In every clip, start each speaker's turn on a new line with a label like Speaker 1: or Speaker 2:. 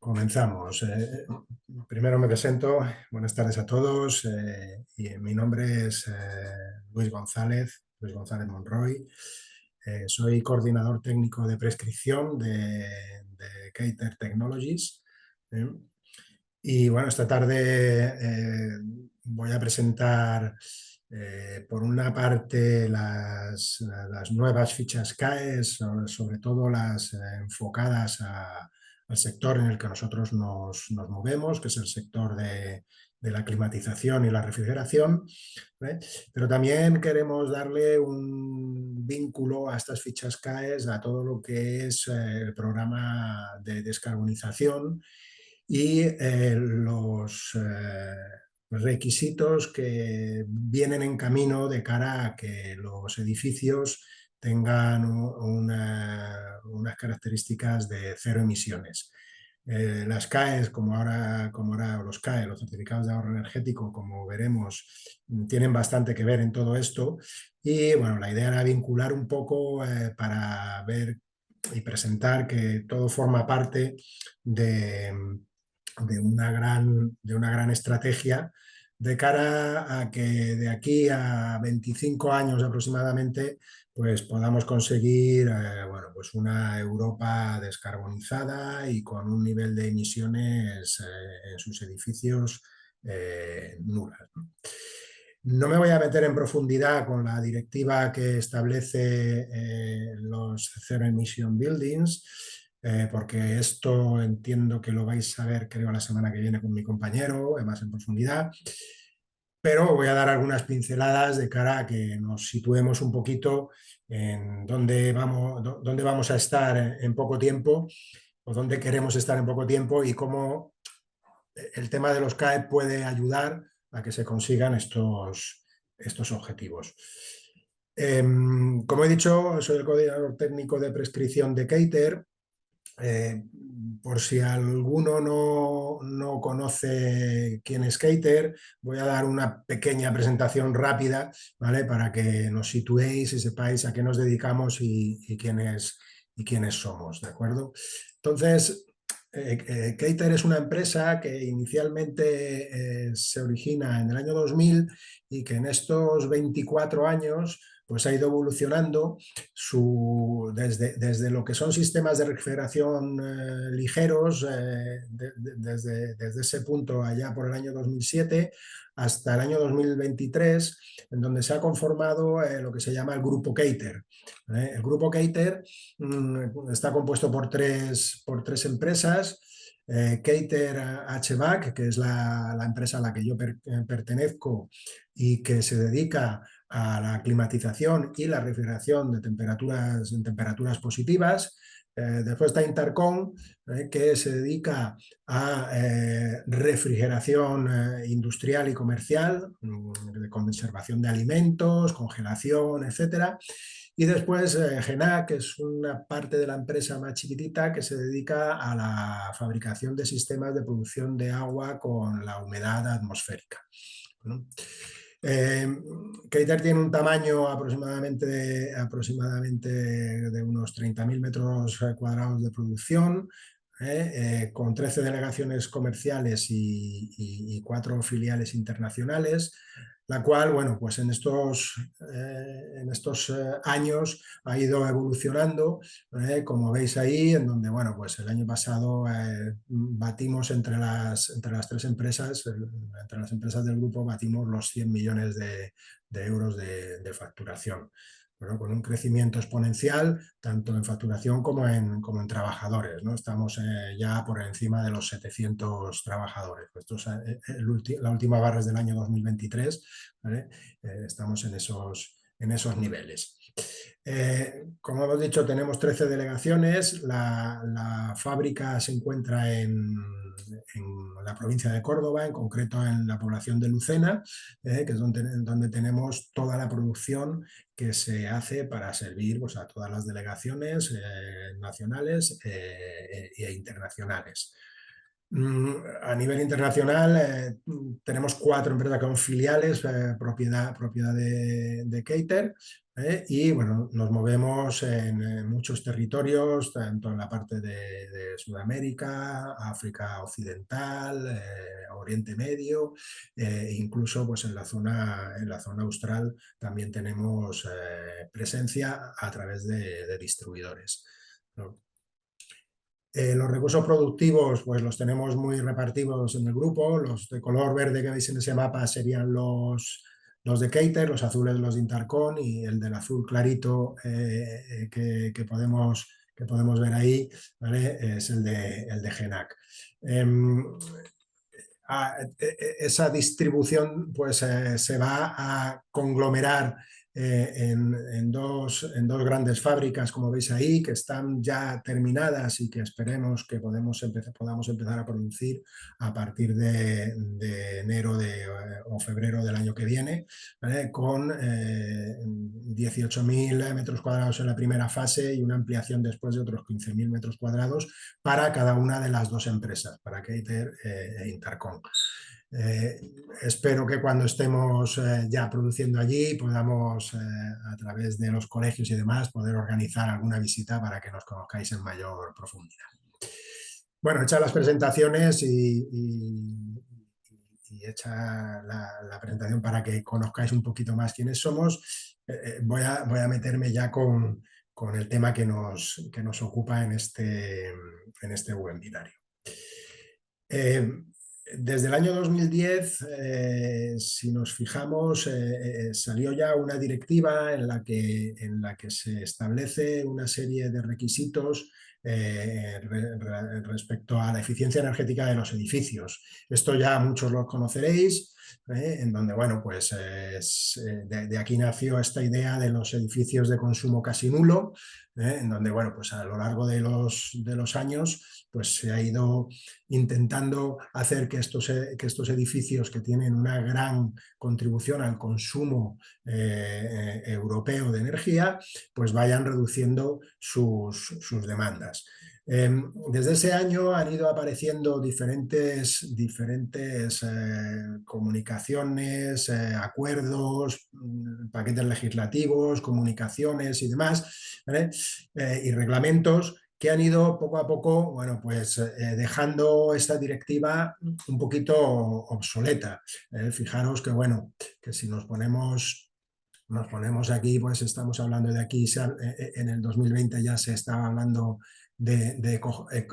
Speaker 1: Comenzamos. Primero me presento. Buenas tardes a todos. Mi nombre es Luis González Monroy. Soy coordinador técnico de prescripción de Keiter Technologies. ¿eh? Y bueno, esta tarde voy a presentar por una parte las nuevas fichas CAE, sobre todo las enfocadas al sector en el que nosotros nos movemos, que es el sector de la climatización y la refrigeración. ¿eh? Pero también queremos darle un vínculo a estas fichas CAES a todo lo que es el programa de descarbonización y los requisitos que vienen en camino de cara a que los edificios tengan unas características de cero emisiones. Las CAEs, como ahora los CAE, los certificados de ahorro energético, como veremos, tienen bastante que ver en todo esto. Y bueno, la idea era vincular un poco para ver y presentar que todo forma parte de una gran estrategia de cara a que de aquí a 25 años aproximadamente pues podamos conseguir bueno, pues una Europa descarbonizada y con un nivel de emisiones en sus edificios nulas. No me voy a meter en profundidad con la directiva que establece los Zero Emission Buildings, porque esto entiendo que lo vais a ver, creo, la semana que viene con mi compañero, más en profundidad. Pero voy a dar algunas pinceladas de cara a que nos situemos un poquito en dónde vamos a estar en poco tiempo o dónde queremos estar en poco tiempo y cómo el tema de los CAE puede ayudar a que se consigan estos objetivos. Como he dicho, soy el coordinador técnico de prescripción de Keiter. Por si alguno no conoce quién es Keiter, voy a dar una pequeña presentación rápida, ¿vale? Para que nos situéis y sepáis a qué nos dedicamos y quiénes somos, ¿de acuerdo? Entonces, Keiter es una empresa que inicialmente se origina en el año 2000 y que en estos 24 años pues ha ido evolucionando desde lo que son sistemas de refrigeración ligeros, desde ese punto allá por el año 2007 hasta el año 2023, en donde se ha conformado lo que se llama el Grupo Keiter. El Grupo Keiter está compuesto por tres empresas. Keiter HVAC, que es la empresa a la que yo pertenezco y que se dedica a la climatización y la refrigeración en temperaturas positivas. Después está Intercom, que se dedica a refrigeración industrial y comercial, de conservación de alimentos, congelación, etcétera. Y después GENAC, que es una parte de la empresa más chiquitita que se dedica a la fabricación de sistemas de producción de agua con la humedad atmosférica, ¿no? Keiter tiene un tamaño aproximadamente de unos 30.000 metros cuadrados de producción, con 13 delegaciones comerciales y 4 filiales internacionales, la cual, bueno, pues en estos años ha ido evolucionando, como veis ahí, en donde, bueno, pues el año pasado batimos entre las tres empresas, entre las empresas del grupo, batimos los 100 millones de euros de facturación. Bueno, con un crecimiento exponencial, tanto en facturación como en trabajadores, ¿no? Estamos ya por encima de los 700 trabajadores. Esto es, la última barra es del año 2023, ¿vale? Estamos en esos niveles. Como hemos dicho, tenemos 13 delegaciones. La fábrica se encuentra en la provincia de Córdoba, en concreto en la población de Lucena, que es donde tenemos toda la producción que se hace para servir, pues, a todas las delegaciones nacionales e internacionales. A nivel internacional tenemos 4 empresas que son filiales, propiedad de Keiter, Y bueno, nos movemos en muchos territorios, tanto en la parte de Sudamérica, África Occidental, Oriente Medio, incluso pues en la zona austral también tenemos presencia a través de distribuidores, ¿no? Los recursos productivos pues los tenemos muy repartidos en el grupo. Los de color verde que veis en ese mapa serían los de Keiter, los azules los de Intercon, y el del azul clarito que podemos ver ahí, ¿vale? Es el de Genac. Esa distribución pues, se va a conglomerar en dos grandes fábricas, como veis ahí, que están ya terminadas y que esperemos que podamos empezar a producir a partir de enero o febrero del año que viene, ¿vale? Con 18.000 metros cuadrados en la primera fase y una ampliación después de otros 15.000 metros cuadrados para cada una de las dos empresas, para Keiter e Intercon. Eh, Espero que cuando estemos ya produciendo allí podamos, a través de los colegios y demás, poder organizar alguna visita para que nos conozcáis en mayor profundidad. Bueno, hechas las presentaciones y hecha la presentación para que conozcáis un poquito más quiénes somos, voy a meterme ya con el tema que nos ocupa en este webinario. Desde el año 2010, si nos fijamos, salió ya una directiva en la que se establece una serie de requisitos respecto a la eficiencia energética de los edificios. Esto ya muchos lo conoceréis, en donde, bueno, pues de aquí nació esta idea de los edificios de consumo casi nulo, en donde, bueno, pues a lo largo de los años, pues se ha ido intentando hacer que estos edificios que tienen una gran contribución al consumo europeo de energía, pues vayan reduciendo sus demandas. Desde ese año han ido apareciendo diferentes comunicaciones, acuerdos, paquetes legislativos, comunicaciones y demás, ¿vale? Y reglamentos que han ido poco a poco, bueno, pues dejando esta directiva un poquito obsoleta. Fijaros que, bueno, que si nos ponemos aquí, pues estamos hablando de aquí, en el 2020 ya se estaba hablando de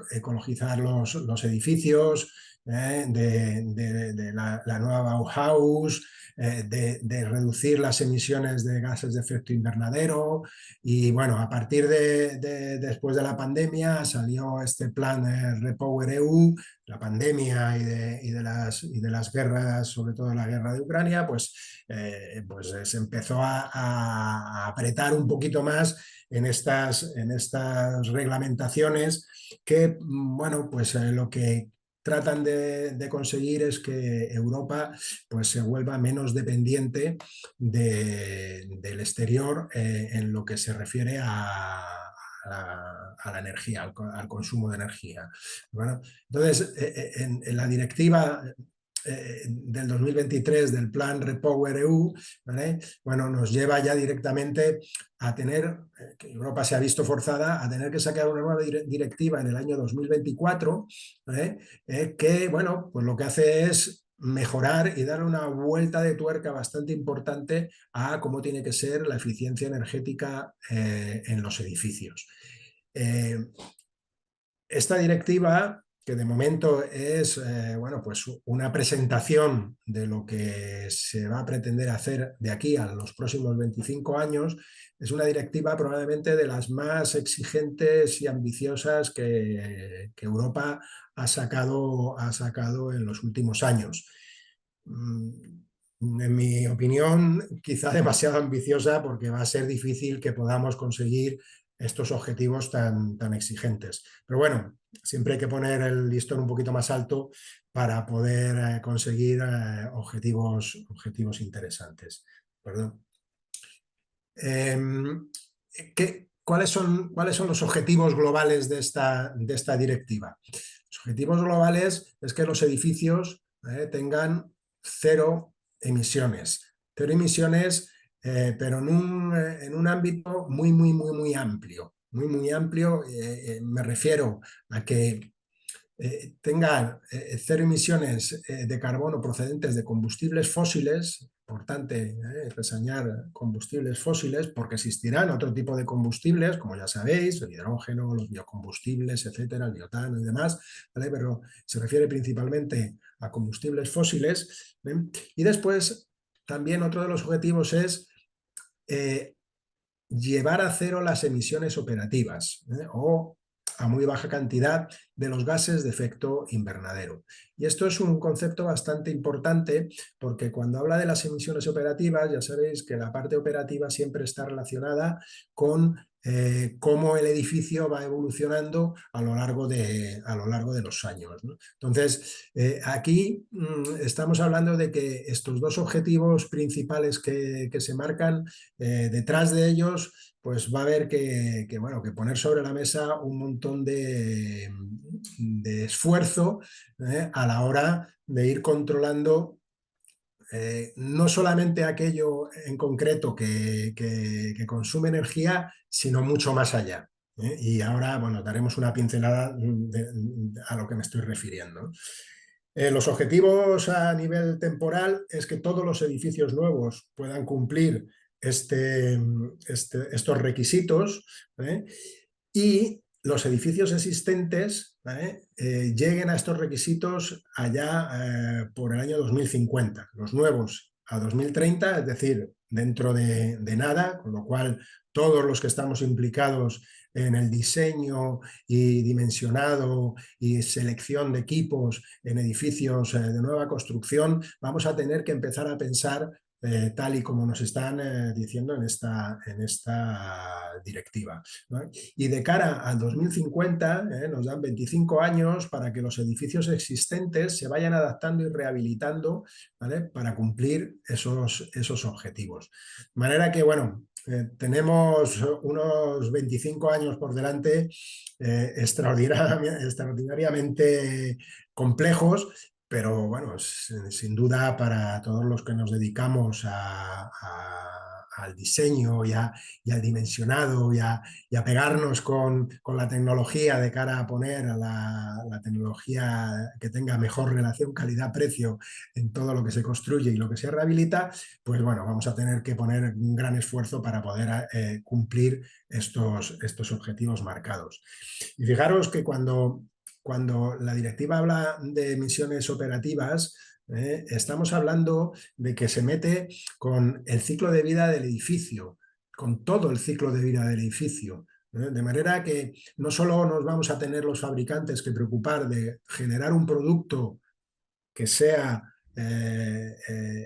Speaker 1: ecologizar los edificios, de la nueva Bauhaus, de reducir las emisiones de gases de efecto invernadero. Y bueno, a partir después de la pandemia salió este plan Repower EU, la pandemia y de las guerras, sobre todo la guerra de Ucrania, pues se empezó a apretar un poquito más en estas reglamentaciones que, bueno, pues lo que tratan de conseguir es que Europa pues, se vuelva menos dependiente del exterior en lo que se refiere a la energía, al consumo de energía. Bueno, entonces, en la directiva del 2023 del plan Repower EU, ¿vale? Bueno, nos lleva ya directamente a tener, que Europa se ha visto forzada a tener que sacar una nueva directiva en el año 2024, ¿vale? Que, bueno, pues lo que hace es mejorar y dar una vuelta de tuerca bastante importante a cómo tiene que ser la eficiencia energética en los edificios. Esta directiva, que de momento es bueno, pues una presentación de lo que se va a pretender hacer de aquí a los próximos 25 años, es una directiva probablemente de las más exigentes y ambiciosas que Europa ha sacado en los últimos años. En mi opinión, quizá demasiado ambiciosa, porque va a ser difícil que podamos conseguir estos objetivos tan exigentes. Pero bueno, siempre hay que poner el listón un poquito más alto para poder conseguir objetivos interesantes. Perdón. ¿Cuáles son los objetivos globales de esta directiva? Los objetivos globales es que los edificios tengan cero emisiones. Cero emisiones pero en un ámbito muy, muy, muy, muy amplio. Muy, muy amplio, me refiero a que tengan cero emisiones de carbono procedentes de combustibles fósiles, importante reseñar combustibles fósiles, porque existirán otro tipo de combustibles, como ya sabéis, el hidrógeno, los biocombustibles, etcétera, el biotano y demás, ¿vale? Pero se refiere principalmente a combustibles fósiles. ¿Eh? Y después, también otro de los objetivos es eh, llevar a cero las emisiones operativas o a muy baja cantidad de los gases de efecto invernadero. Y esto es un concepto bastante importante porque cuando habla de las emisiones operativas, ya sabéis que la parte operativa siempre está relacionada con cómo el edificio va evolucionando a lo largo de los años, ¿no? Entonces, aquí estamos hablando de que estos dos objetivos principales que se marcan, detrás de ellos pues va a haber bueno, que poner sobre la mesa un montón de esfuerzo a la hora de ir controlando no solamente aquello en concreto que consume energía, sino mucho más allá. Y ahora, bueno, daremos una pincelada a lo que me estoy refiriendo. Los objetivos a nivel temporal es que todos los edificios nuevos puedan cumplir estos requisitos, ¿eh? Y los edificios existentes, ¿vale? Lleguen a estos requisitos allá por el año 2050, los nuevos a 2030, es decir, dentro de nada, con lo cual todos los que estamos implicados en el diseño y dimensionado y selección de equipos en edificios de nueva construcción, vamos a tener que empezar a pensar tal y como nos están diciendo en esta directiva, ¿no? Y de cara al 2050 nos dan 25 años para que los edificios existentes se vayan adaptando y rehabilitando, ¿vale? Para cumplir esos objetivos. De manera que, bueno, tenemos unos 25 años por delante extraordinariamente complejos, pero bueno, sin duda para todos los que nos dedicamos al diseño y al dimensionado y a pegarnos con la tecnología de cara a poner a la tecnología que tenga mejor relación calidad-precio en todo lo que se construye y lo que se rehabilita, pues bueno, vamos a tener que poner un gran esfuerzo para poder cumplir estos objetivos marcados. Y fijaros que cuando la directiva habla de emisiones operativas, estamos hablando de que se mete con el ciclo de vida del edificio, con todo el ciclo de vida del edificio. De manera que no solo nos vamos a tener los fabricantes que preocupar de generar un producto que sea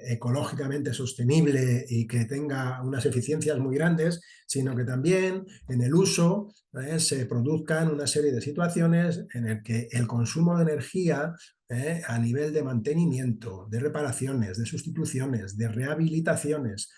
Speaker 1: ecológicamente sostenible y que tenga unas eficiencias muy grandes, sino que también en el uso se produzcan una serie de situaciones en el que el consumo de energía a nivel de mantenimiento, de reparaciones, de sustituciones, de rehabilitaciones,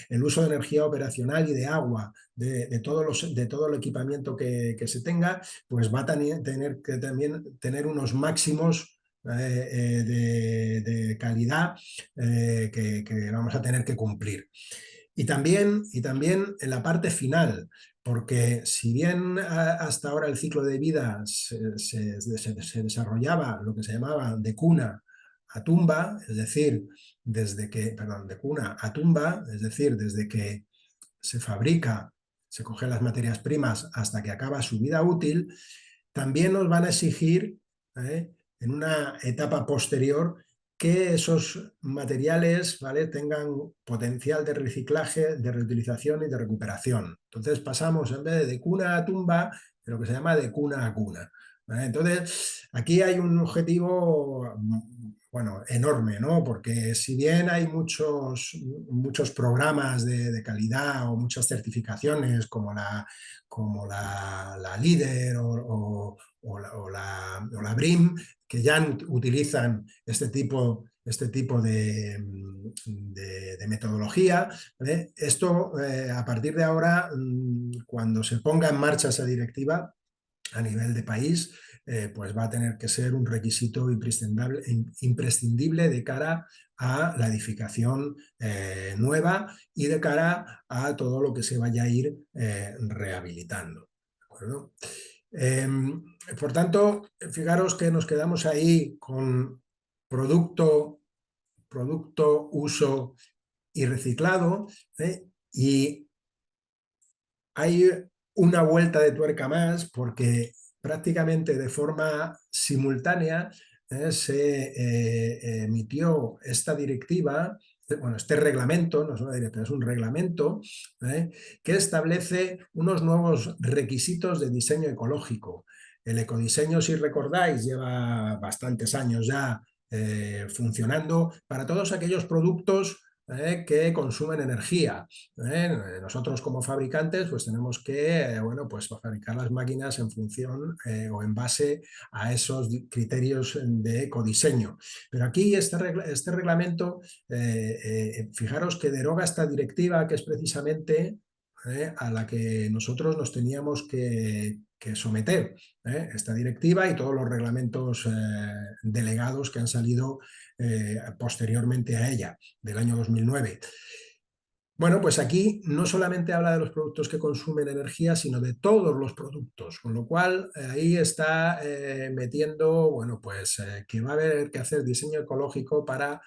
Speaker 1: el uso de energía operacional y de agua, de todo el equipamiento que se tenga, pues va a tener que también tener unos máximos de calidad que vamos a tener que cumplir. Y también en la parte final, porque si bien hasta ahora el ciclo de vida se desarrollaba lo que se llamaba de cuna a tumba, es decir, perdón, de cuna a tumba, es decir, desde que se fabrica, se cogen las materias primas hasta que acaba su vida útil, también nos van a exigir en una etapa posterior que esos materiales, ¿vale?, tengan potencial de reciclaje, de reutilización y de recuperación. Entonces pasamos en vez de cuna a tumba, de lo que se llama de cuna a cuna, ¿vale? Entonces aquí hay un objetivo, bueno, enorme, ¿no? Porque si bien hay muchos programas de calidad o muchas certificaciones como la LEED o la BREEAM, que ya utilizan este tipo de metodología, ¿vale? Esto, a partir de ahora, cuando se ponga en marcha esa directiva a nivel de país, pues va a tener que ser un requisito imprescindible de cara a la edificación nueva y de cara a todo lo que se vaya a ir rehabilitando. ¿De acuerdo? Por tanto, fijaros que nos quedamos ahí con producto, uso y reciclado, y hay una vuelta de tuerca más porque prácticamente de forma simultánea se emitió esta directiva, bueno, este reglamento, no es una directiva, es un reglamento que establece unos nuevos requisitos de diseño ecológico. El ecodiseño, si recordáis, lleva bastantes años ya funcionando para todos aquellos productos que consumen energía. Nosotros como fabricantes pues tenemos que bueno, pues fabricar las máquinas en función o en base a esos criterios de ecodiseño. Pero aquí este reglamento, fijaros que deroga esta directiva que es precisamente a la que nosotros nos teníamos que someter, esta directiva y todos los reglamentos delegados que han salido posteriormente a ella, del año 2009. Bueno, pues aquí no solamente habla de los productos que consumen energía, sino de todos los productos, con lo cual ahí está metiendo, bueno, pues que va a haber que hacer diseño ecológico para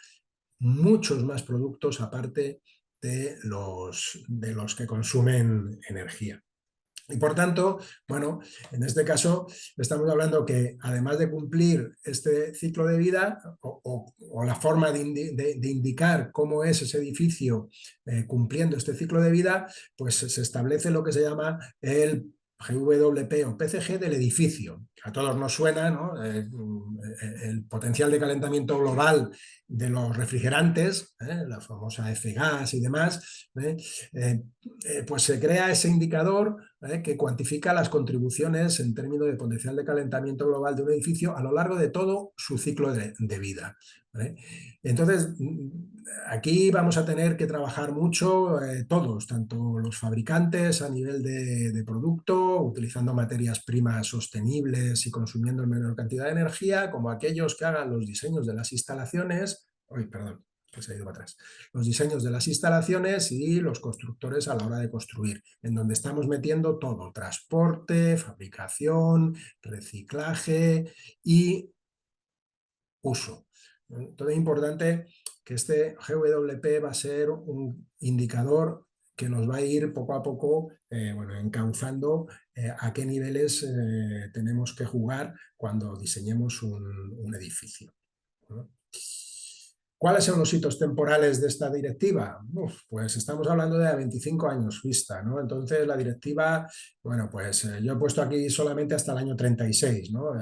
Speaker 1: muchos más productos aparte de los que consumen energía. Y por tanto, bueno, en este caso estamos hablando que además de cumplir este ciclo de vida o la forma de indicar cómo es ese edificio cumpliendo este ciclo de vida, pues se establece lo que se llama el GWP o PCG del edificio. A todos nos suena, ¿no? El potencial de calentamiento global de los refrigerantes, la famosa F-gas y demás, pues se crea ese indicador que cuantifica las contribuciones en términos de potencial de calentamiento global de un edificio a lo largo de todo su ciclo de vida. ¿Vale? Entonces, aquí vamos a tener que trabajar mucho todos, tanto los fabricantes a nivel de producto, utilizando materias primas sostenibles y consumiendo menor cantidad de energía, como aquellos que hagan los diseños de las instalaciones. Uy, perdón, que se ha ido para atrás. Los diseños de las instalaciones y los constructores a la hora de construir, en donde estamos metiendo todo, transporte, fabricación, reciclaje y uso. Entonces es importante que este GWP va a ser un indicador que nos va a ir poco a poco bueno, encauzando a qué niveles tenemos que jugar cuando diseñemos un edificio, ¿no? ¿Cuáles son los hitos temporales de esta directiva? Pues estamos hablando de a 25 años vista, ¿no? Entonces la directiva, bueno, pues yo he puesto aquí solamente hasta el año 36, ¿no?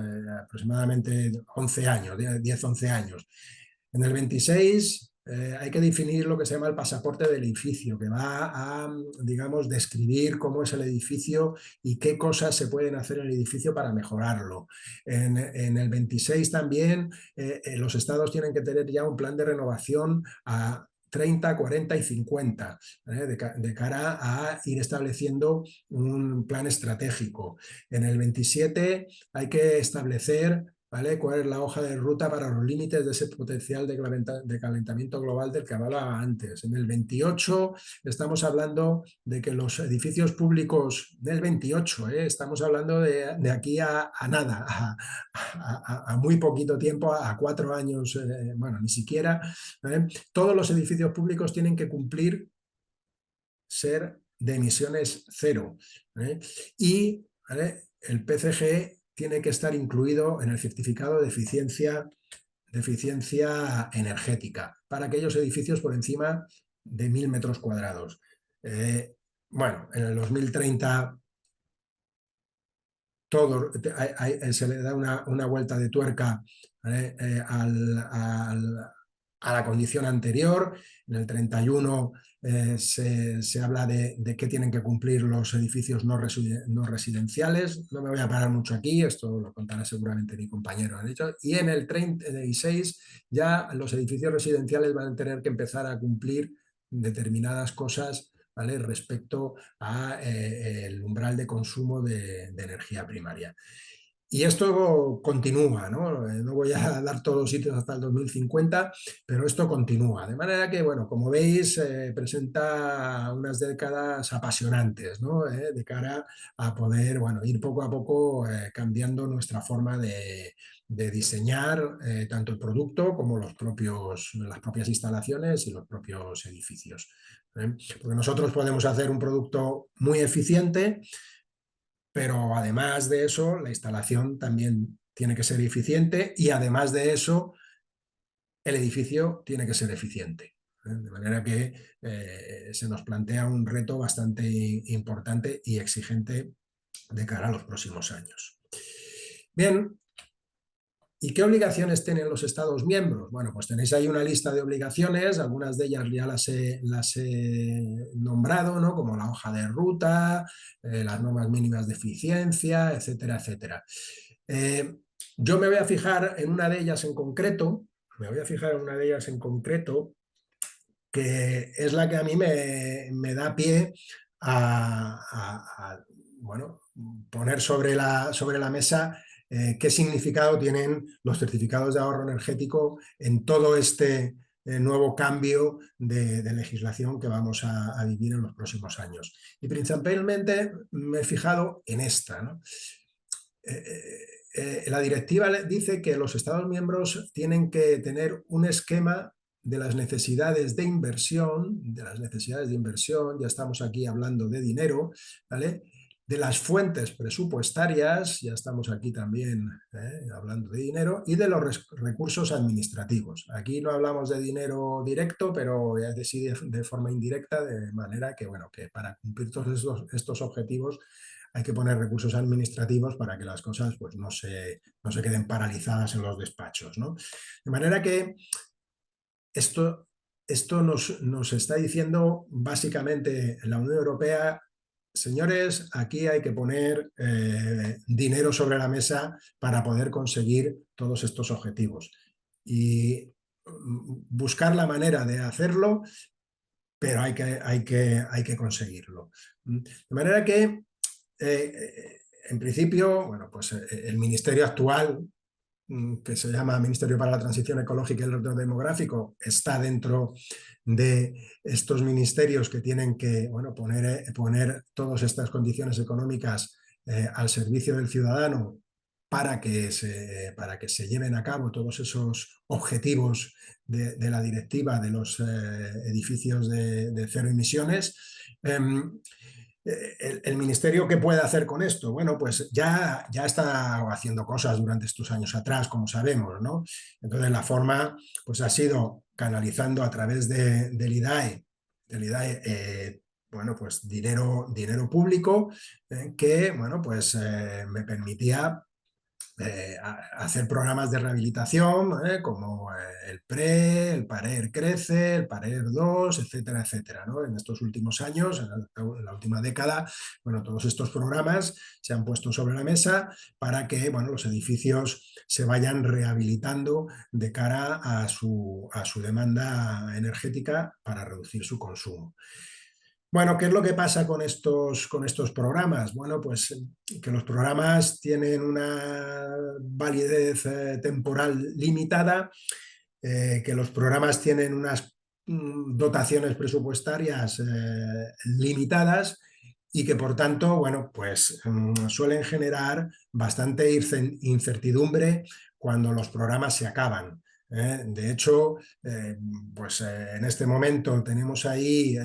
Speaker 1: Aproximadamente 11 años, 10, 11 años. En el 26 hay que definir lo que se llama el pasaporte del edificio, que va a, digamos, describir cómo es el edificio y qué cosas se pueden hacer en el edificio para mejorarlo. En el 26 también los estados tienen que tener ya un plan de renovación a 30, 40 y 50, de cara a ir estableciendo un plan estratégico. En el 27 hay que establecer, ¿vale?, cuál es la hoja de ruta para los límites de ese potencial de calentamiento global del que hablaba antes. En el 28 estamos hablando de que los edificios públicos del 28, estamos hablando de aquí a nada, a muy poquito tiempo, a 4 años, bueno, ni siquiera, todos los edificios públicos tienen que cumplir ser de emisiones cero, y el PCG tiene que estar incluido en el certificado de eficiencia energética para aquellos edificios por encima de 1000 metros cuadrados. Bueno, en el 2030 todo, se le da una vuelta de tuerca a la condición anterior. En el 31 se habla de qué tienen que cumplir los edificios no residenciales. No me voy a parar mucho aquí, esto lo contará seguramente mi compañero. Y en el 36 ya los edificios residenciales van a tener que empezar a cumplir determinadas cosas, ¿vale?, respecto al umbral de consumo de energía primaria. Y esto continúa, ¿no? No voy a dar todos los sitios hasta el 2050, pero esto continúa. De manera que, bueno, como veis, presenta unas décadas apasionantes, ¿no? De cara a poder, bueno, ir poco a poco cambiando nuestra forma de diseñar tanto el producto como las propias instalaciones y los propios edificios. Porque nosotros podemos hacer un producto muy eficiente, pero además de eso, la instalación también tiene que ser eficiente y además de eso, el edificio tiene que ser eficiente. De manera que se nos plantea un reto bastante importante y exigente de cara a los próximos años. Bien, ¿y qué obligaciones tienen los Estados miembros? Bueno, pues tenéis ahí una lista de obligaciones, algunas de ellas ya las he nombrado, ¿no? Como la hoja de ruta, las normas mínimas de eficiencia, etcétera, etcétera. Eh, yo me voy a fijar en una de ellas en concreto, que es la que a mí me da pie a, bueno, poner sobre la mesa qué significado tienen los certificados de ahorro energético en todo este nuevo cambio de legislación que vamos a vivir en los próximos años. Y principalmente me he fijado en esta, ¿no? La directiva dice que los Estados miembros tienen que tener un esquema de las necesidades de inversión, ya estamos aquí hablando de dinero, ¿vale? De las fuentes presupuestarias, ya estamos aquí también hablando de dinero, y de los recursos administrativos. Aquí no hablamos de dinero directo, pero es decir, de forma indirecta, de manera que, bueno, que para cumplir todos estos objetivos hay que poner recursos administrativos para que las cosas pues, no se queden paralizadas en los despachos, ¿no? De manera que esto nos está diciendo básicamente la Unión Europea: señores, aquí hay que poner dinero sobre la mesa para poder conseguir todos estos objetivos. Y buscar la manera de hacerlo, pero hay que conseguirlo. De manera que en principio, bueno, pues el ministerio actual, que se llama Ministerio para la Transición Ecológica y el Reto Demográfico, está dentro de estos ministerios que tienen que, bueno, poner todas estas condiciones económicas al servicio del ciudadano para que se lleven a cabo todos esos objetivos de la directiva de los edificios de cero emisiones. El ministerio, ¿qué puede hacer con esto? Bueno, pues ya está haciendo cosas durante estos años atrás, como sabemos, ¿no? Entonces la forma pues ha sido canalizando a través del IDAE, bueno, pues dinero público que, bueno, pues me permitía hacer programas de rehabilitación como el PRE, el PARER Crece, el PARER 2, etcétera, etcétera, ¿no? En estos últimos años, en la última década, bueno, todos estos programas se han puesto sobre la mesa para que, bueno, los edificios se vayan rehabilitando de cara a su demanda energética para reducir su consumo. Bueno, ¿qué es lo que pasa con estos programas? Bueno, pues que los programas tienen una validez temporal limitada, que los programas tienen unas dotaciones presupuestarias limitadas y que por tanto, bueno, pues suelen generar bastante incertidumbre cuando los programas se acaban. De hecho, pues en este momento tenemos ahí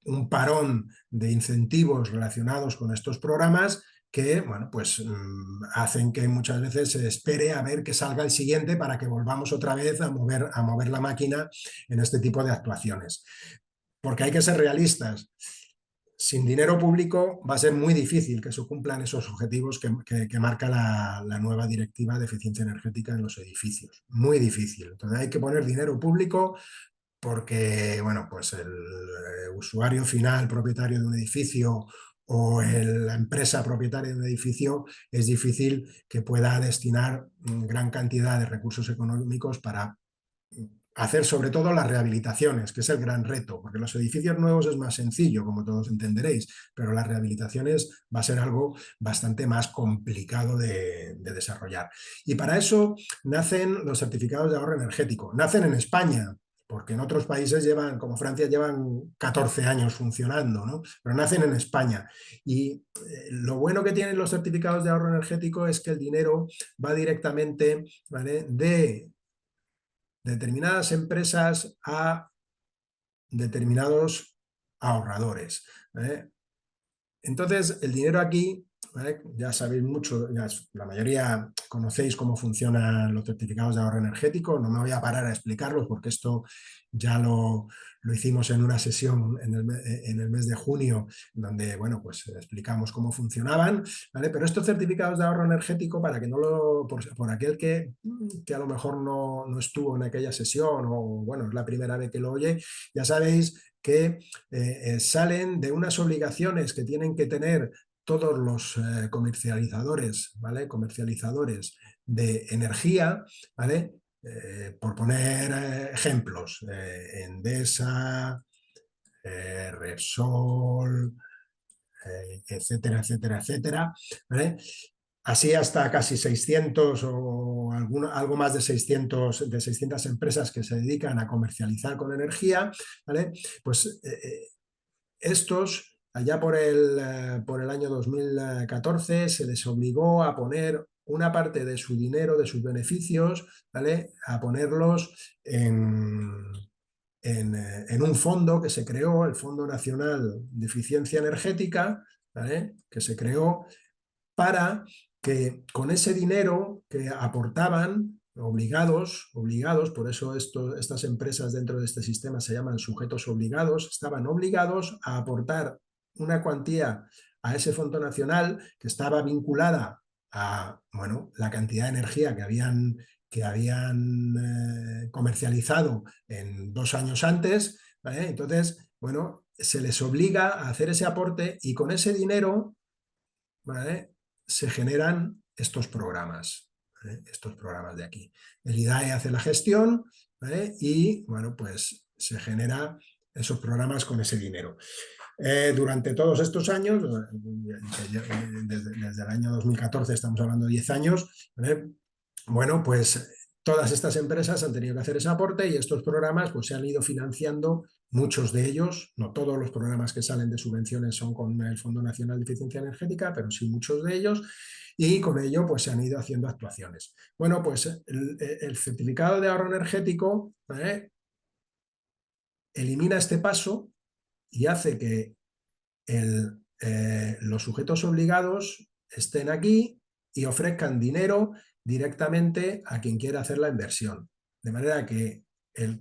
Speaker 1: un parón de incentivos relacionados con estos programas que, bueno, pues hacen que muchas veces se espere a ver que salga el siguiente para que volvamos otra vez a mover la máquina en este tipo de actuaciones. Porque hay que ser realistas. Sin dinero público va a ser muy difícil que se cumplan esos objetivos que marca la nueva directiva de eficiencia energética en los edificios. Muy difícil. Entonces hay que poner dinero público porque, bueno, pues el usuario final, propietario de un edificio o la empresa propietaria de un edificio, es difícil que pueda destinar gran cantidad de recursos económicos para hacer sobre todo las rehabilitaciones, que es el gran reto, porque los edificios nuevos es más sencillo, como todos entenderéis, pero las rehabilitaciones va a ser algo bastante más complicado de desarrollar. Y para eso nacen los certificados de ahorro energético. Nacen en España, porque en otros países llevan, como Francia, llevan 14 años funcionando, ¿no? Pero nacen en España. Y lo bueno que tienen los certificados de ahorro energético es que el dinero va directamente, ¿vale?, de determinadas empresas a determinados ahorradores, ¿vale? Entonces, el dinero aquí, ¿vale?, ya sabéis mucho, ya la mayoría conocéis cómo funcionan los certificados de ahorro energético, no me voy a parar a explicarlos porque esto ya lo hicimos en una sesión en el mes de junio, donde, bueno, pues explicamos cómo funcionaban, ¿vale? Pero estos certificados de ahorro energético, para que no lo, por aquel que a lo mejor no estuvo en aquella sesión o, bueno, es la primera vez que lo oye, ya sabéis que salen de unas obligaciones que tienen que tener todos los comercializadores, ¿vale? Comercializadores de energía, ¿vale? Por poner ejemplos, Endesa, Repsol, etcétera, etcétera, etcétera, ¿vale? Así hasta casi 600 o algo más de 600 empresas que se dedican a comercializar con energía, ¿vale? Pues estos, allá por el año 2014, se les obligó a poner una parte de su dinero, de sus beneficios, ¿vale?, a ponerlos en un fondo que se creó, el Fondo Nacional de Eficiencia Energética, ¿vale?, que se creó para que con ese dinero que aportaban, obligados, por eso estas empresas dentro de este sistema se llaman sujetos obligados, estaban obligados a aportar una cuantía a ese fondo nacional que estaba vinculada a, bueno, la cantidad de energía que habían comercializado en 2 años antes, ¿vale? Entonces, bueno, se les obliga a hacer ese aporte y con ese dinero, ¿vale?, se generan estos programas, ¿vale?, estos programas de aquí. El IDAE hace la gestión, ¿vale?, y, bueno, pues se generan esos programas con ese dinero. Durante todos estos años, desde el año 2014, estamos hablando de 10 años, ¿vale?, bueno, pues todas estas empresas han tenido que hacer ese aporte y estos programas pues se han ido financiando, muchos de ellos, no todos los programas que salen de subvenciones son con el Fondo Nacional de Eficiencia Energética, pero sí muchos de ellos, y con ello pues se han ido haciendo actuaciones. Bueno, pues el certificado de ahorro energético, ¿vale?, elimina este paso y hace que los sujetos obligados estén aquí y ofrezcan dinero directamente a quien quiera hacer la inversión. De manera que el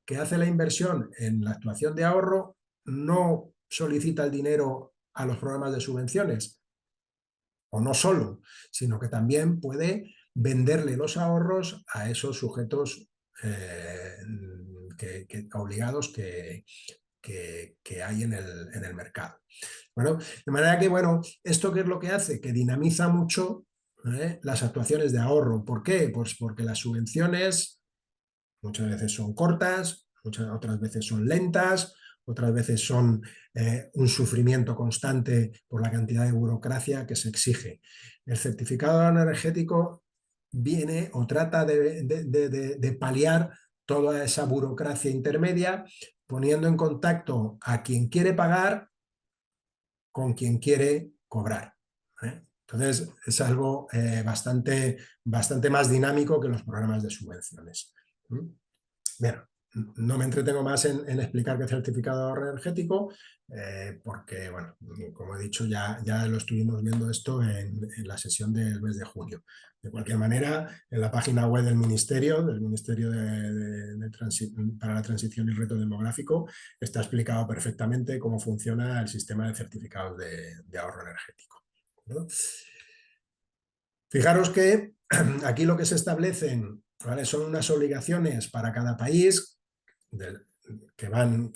Speaker 1: que hace la inversión en la actuación de ahorro no solicita el dinero a los programas de subvenciones, o no solo, sino que también puede venderle los ahorros a esos sujetos obligados que hay en el mercado. Bueno, de manera que, bueno, ¿esto qué es lo que hace? Que dinamiza mucho las actuaciones de ahorro. ¿Por qué? Pues porque las subvenciones muchas veces son cortas, otras veces son lentas, otras veces son un sufrimiento constante por la cantidad de burocracia que se exige. El certificado energético viene o trata de paliar toda esa burocracia intermedia, poniendo en contacto a quien quiere pagar con quien quiere cobrar, ¿eh? Entonces, es algo bastante más dinámico que los programas de subvenciones. Bien, no me entretengo más en explicar qué es certificado de ahorro energético, porque, bueno, como he dicho, ya lo estuvimos viendo esto en la sesión del mes de junio. De cualquier manera, en la página web del Ministerio para la Transición y Reto Demográfico, está explicado perfectamente cómo funciona el sistema de certificados de ahorro energético, ¿no? Fijaros que aquí lo que se establecen, ¿vale?, son unas obligaciones para cada país que van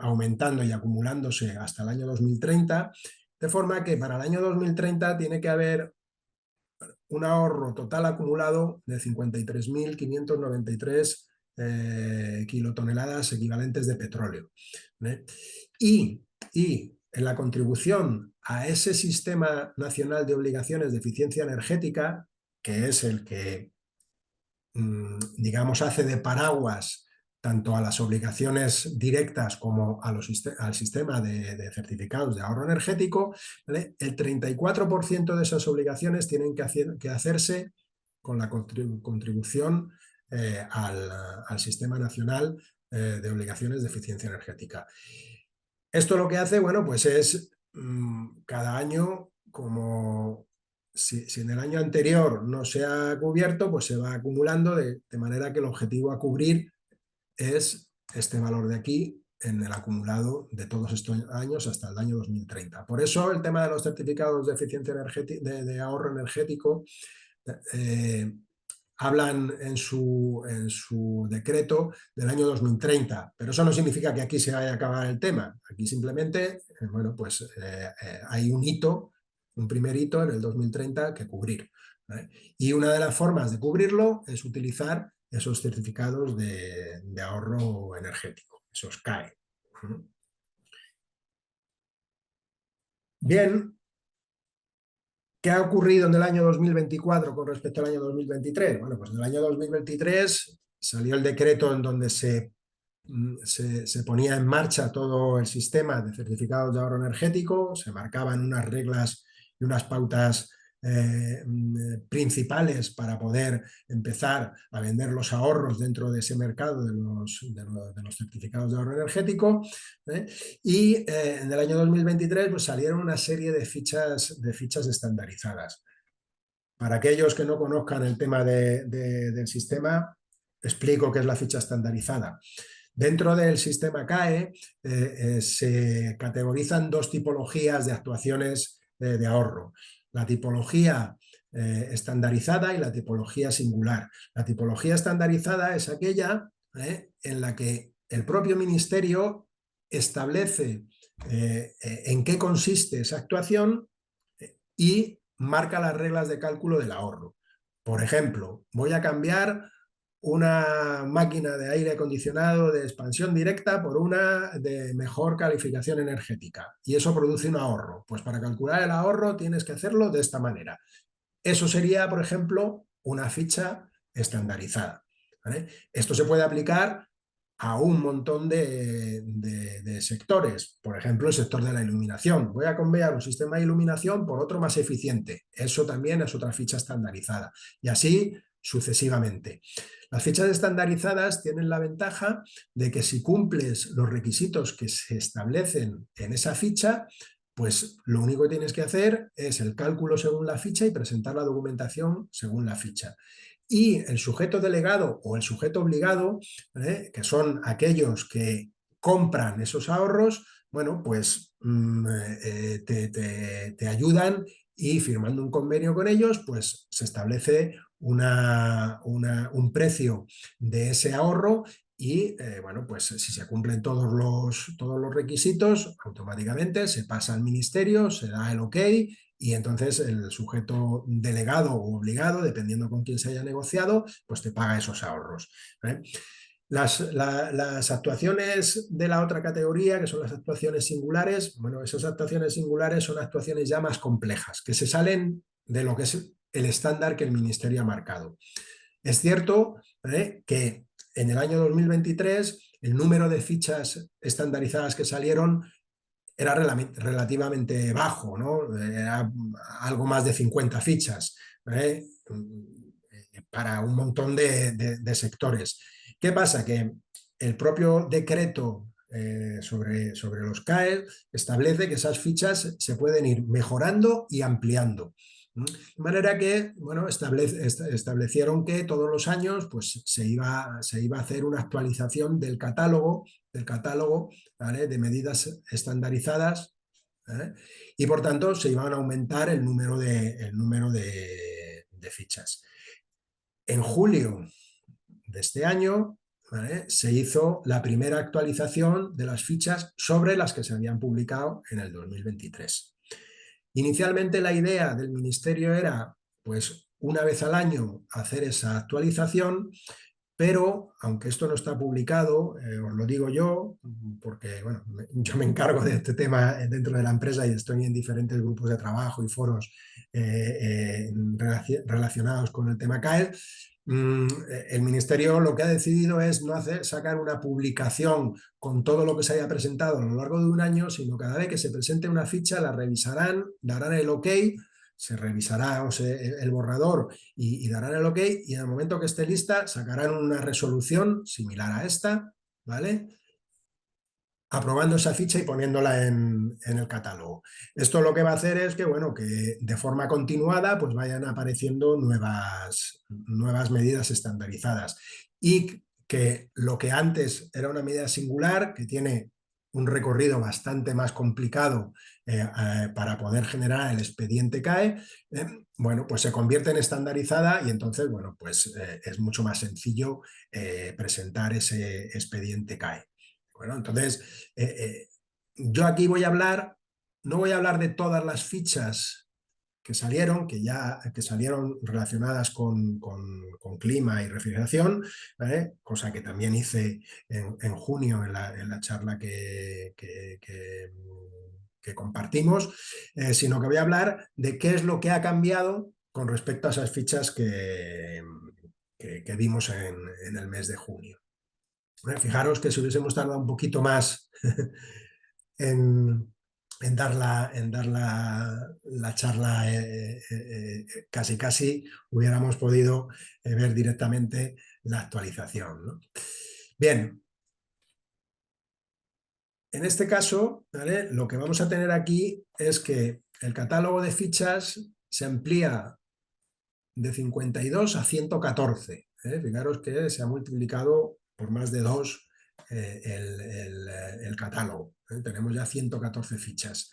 Speaker 1: aumentando y acumulándose hasta el año 2030, de forma que para el año 2030 tiene que haber un ahorro total acumulado de 53.593 kilotoneladas equivalentes de petróleo. Y, y en la contribución a ese sistema nacional de obligaciones de eficiencia energética, que es el que, digamos, hace de paraguas tanto a las obligaciones directas como a al sistema de certificados de ahorro energético, ¿vale? El 34% de esas obligaciones tienen que hacerse con la contribución al sistema nacional de obligaciones de eficiencia energética. Esto lo que hace, bueno, pues es cada año, como si en el año anterior no se ha cubierto, pues se va acumulando de manera que el objetivo a cubrir es este valor de aquí en el acumulado de todos estos años hasta el año 2030. Por eso el tema de los certificados de eficiencia energética, de ahorro energético, eh, hablan en su decreto del año 2030, pero eso no significa que aquí se vaya a acabar el tema. Aquí simplemente, bueno, pues hay un hito, un primer hito en el 2030 que cubrir, ¿vale? Y una de las formas de cubrirlo es utilizar esos certificados de ahorro energético, esos CAE. Bien, ¿qué ha ocurrido en el año 2024 con respecto al año 2023? Bueno, pues en el año 2023 salió el decreto en donde se ponía en marcha todo el sistema de certificados de ahorro energético, se marcaban unas reglas y unas pautas principales para poder empezar a vender los ahorros dentro de ese mercado de los certificados de ahorro energético. ¿Eh? Y en el año 2023 pues, salieron una serie de fichas estandarizadas. Para aquellos que no conozcan el tema del sistema, explico qué es la ficha estandarizada. Dentro del sistema CAE se categorizan dos tipologías de actuaciones de ahorro. La tipología estandarizada y la tipología singular. La tipología estandarizada es aquella en la que el propio ministerio establece en qué consiste esa actuación y marca las reglas de cálculo del ahorro. Por ejemplo, voy a cambiar una máquina de aire acondicionado de expansión directa por una de mejor calificación energética y eso produce un ahorro. Pues para calcular el ahorro tienes que hacerlo de esta manera. Eso sería, por ejemplo, una ficha estandarizada, ¿vale? Esto se puede aplicar a un montón de sectores. Por ejemplo, el sector de la iluminación. Voy a cambiar un sistema de iluminación por otro más eficiente. Eso también es otra ficha estandarizada. Y así sucesivamente. Las fichas estandarizadas tienen la ventaja de que si cumples los requisitos que se establecen en esa ficha, pues lo único que tienes que hacer es el cálculo según la ficha y presentar la documentación según la ficha. Y el sujeto delegado o el sujeto obligado, que son aquellos que compran esos ahorros, bueno, pues te ayudan y firmando un convenio con ellos, pues se establece un precio de ese ahorro y bueno, pues si se cumplen todos los requisitos, automáticamente se pasa al ministerio, se da el ok y entonces el sujeto delegado o obligado, dependiendo con quién se haya negociado, pues te paga esos ahorros. Las actuaciones de la otra categoría, que son las actuaciones singulares, bueno, esas actuaciones singulares son actuaciones ya más complejas, que se salen de lo que es el estándar que el ministerio ha marcado. Es cierto que en el año 2023 el número de fichas estandarizadas que salieron era relativamente bajo, ¿no? Era algo más de 50 fichas para un montón de sectores. ¿Qué pasa? Que el propio decreto sobre los CAE establece que esas fichas se pueden ir mejorando y ampliando. De manera que, bueno, establecieron que todos los años pues, se iba a hacer una actualización del catálogo, ¿vale? De medidas estandarizadas y por tanto se iban a aumentar el número de fichas. En julio de este año, ¿vale? Se hizo la primera actualización de las fichas sobre las que se habían publicado en el 2023. Inicialmente la idea del ministerio era, pues, una vez al año hacer esa actualización, Pero, aunque esto no está publicado, os lo digo yo, porque bueno, yo me encargo de este tema dentro de la empresa y estoy en diferentes grupos de trabajo y foros relacionados con el tema CAE. El Ministerio lo que ha decidido es no sacar una publicación con todo lo que se haya presentado a lo largo de un año, sino cada vez que se presente una ficha la revisarán, darán el OK, se revisará el borrador y darán el OK, y en el momento que esté lista sacarán una resolución similar a esta, ¿vale? Aprobando esa ficha y poniéndola en el catálogo. Esto lo que va a hacer es que, bueno, que de forma continuada pues vayan apareciendo nuevas medidas estandarizadas, y que lo que antes era una medida singular, que tiene un recorrido bastante más complicado para poder generar el expediente CAE, bueno, pues se convierte en estandarizada, y entonces, bueno, pues es mucho más sencillo presentar ese expediente CAE. Bueno, entonces, yo aquí no voy a hablar de todas las fichas que salieron, que salieron relacionadas con clima y refrigeración, ¿vale? Cosa que también hice en junio en la charla que compartimos, sino que voy a hablar de qué es lo que ha cambiado con respecto a esas fichas que vimos en el mes de junio. Fijaros que si hubiésemos tardado un poquito más en, la charla, casi casi hubiéramos podido ver directamente la actualización, ¿no? Bien, en este caso, ¿vale? Lo que vamos a tener aquí es que el catálogo de fichas se amplía de 52 a 114. Fijaros que se ha multiplicado por más de 2 el catálogo. Tenemos ya 114 fichas.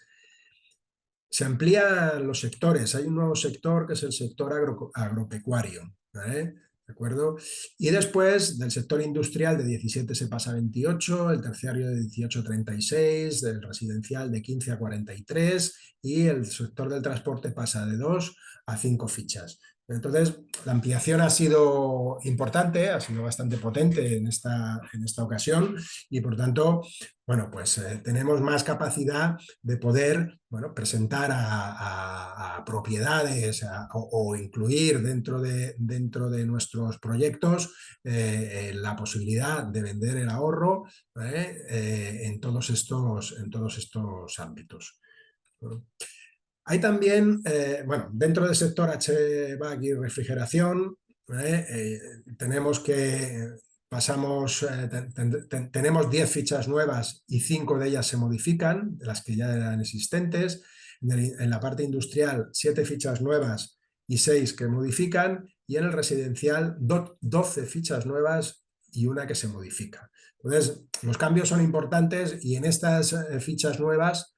Speaker 1: Se amplían los sectores. Hay un nuevo sector que es el sector agropecuario, ¿vale? ¿De acuerdo? Y después del sector industrial de 17 se pasa a 28, el terciario de 18 a 36, del residencial de 15 a 43, y el sector del transporte pasa de 2 a 5 fichas. Entonces, la ampliación ha sido importante, ha sido bastante potente en esta ocasión, y por tanto, bueno, pues tenemos más capacidad de poder, bueno, presentar a propiedades o incluir dentro de nuestros proyectos la posibilidad de vender el ahorro en todos estos ámbitos. Bueno, hay también, bueno, dentro del sector HVAC y refrigeración, tenemos que tenemos 10 fichas nuevas y 5 de ellas se modifican, de las que ya eran existentes. En la parte industrial, 7 fichas nuevas y 6 que modifican, y en el residencial, 12 fichas nuevas y una que se modifica. Entonces, los cambios son importantes, y en estas fichas nuevas,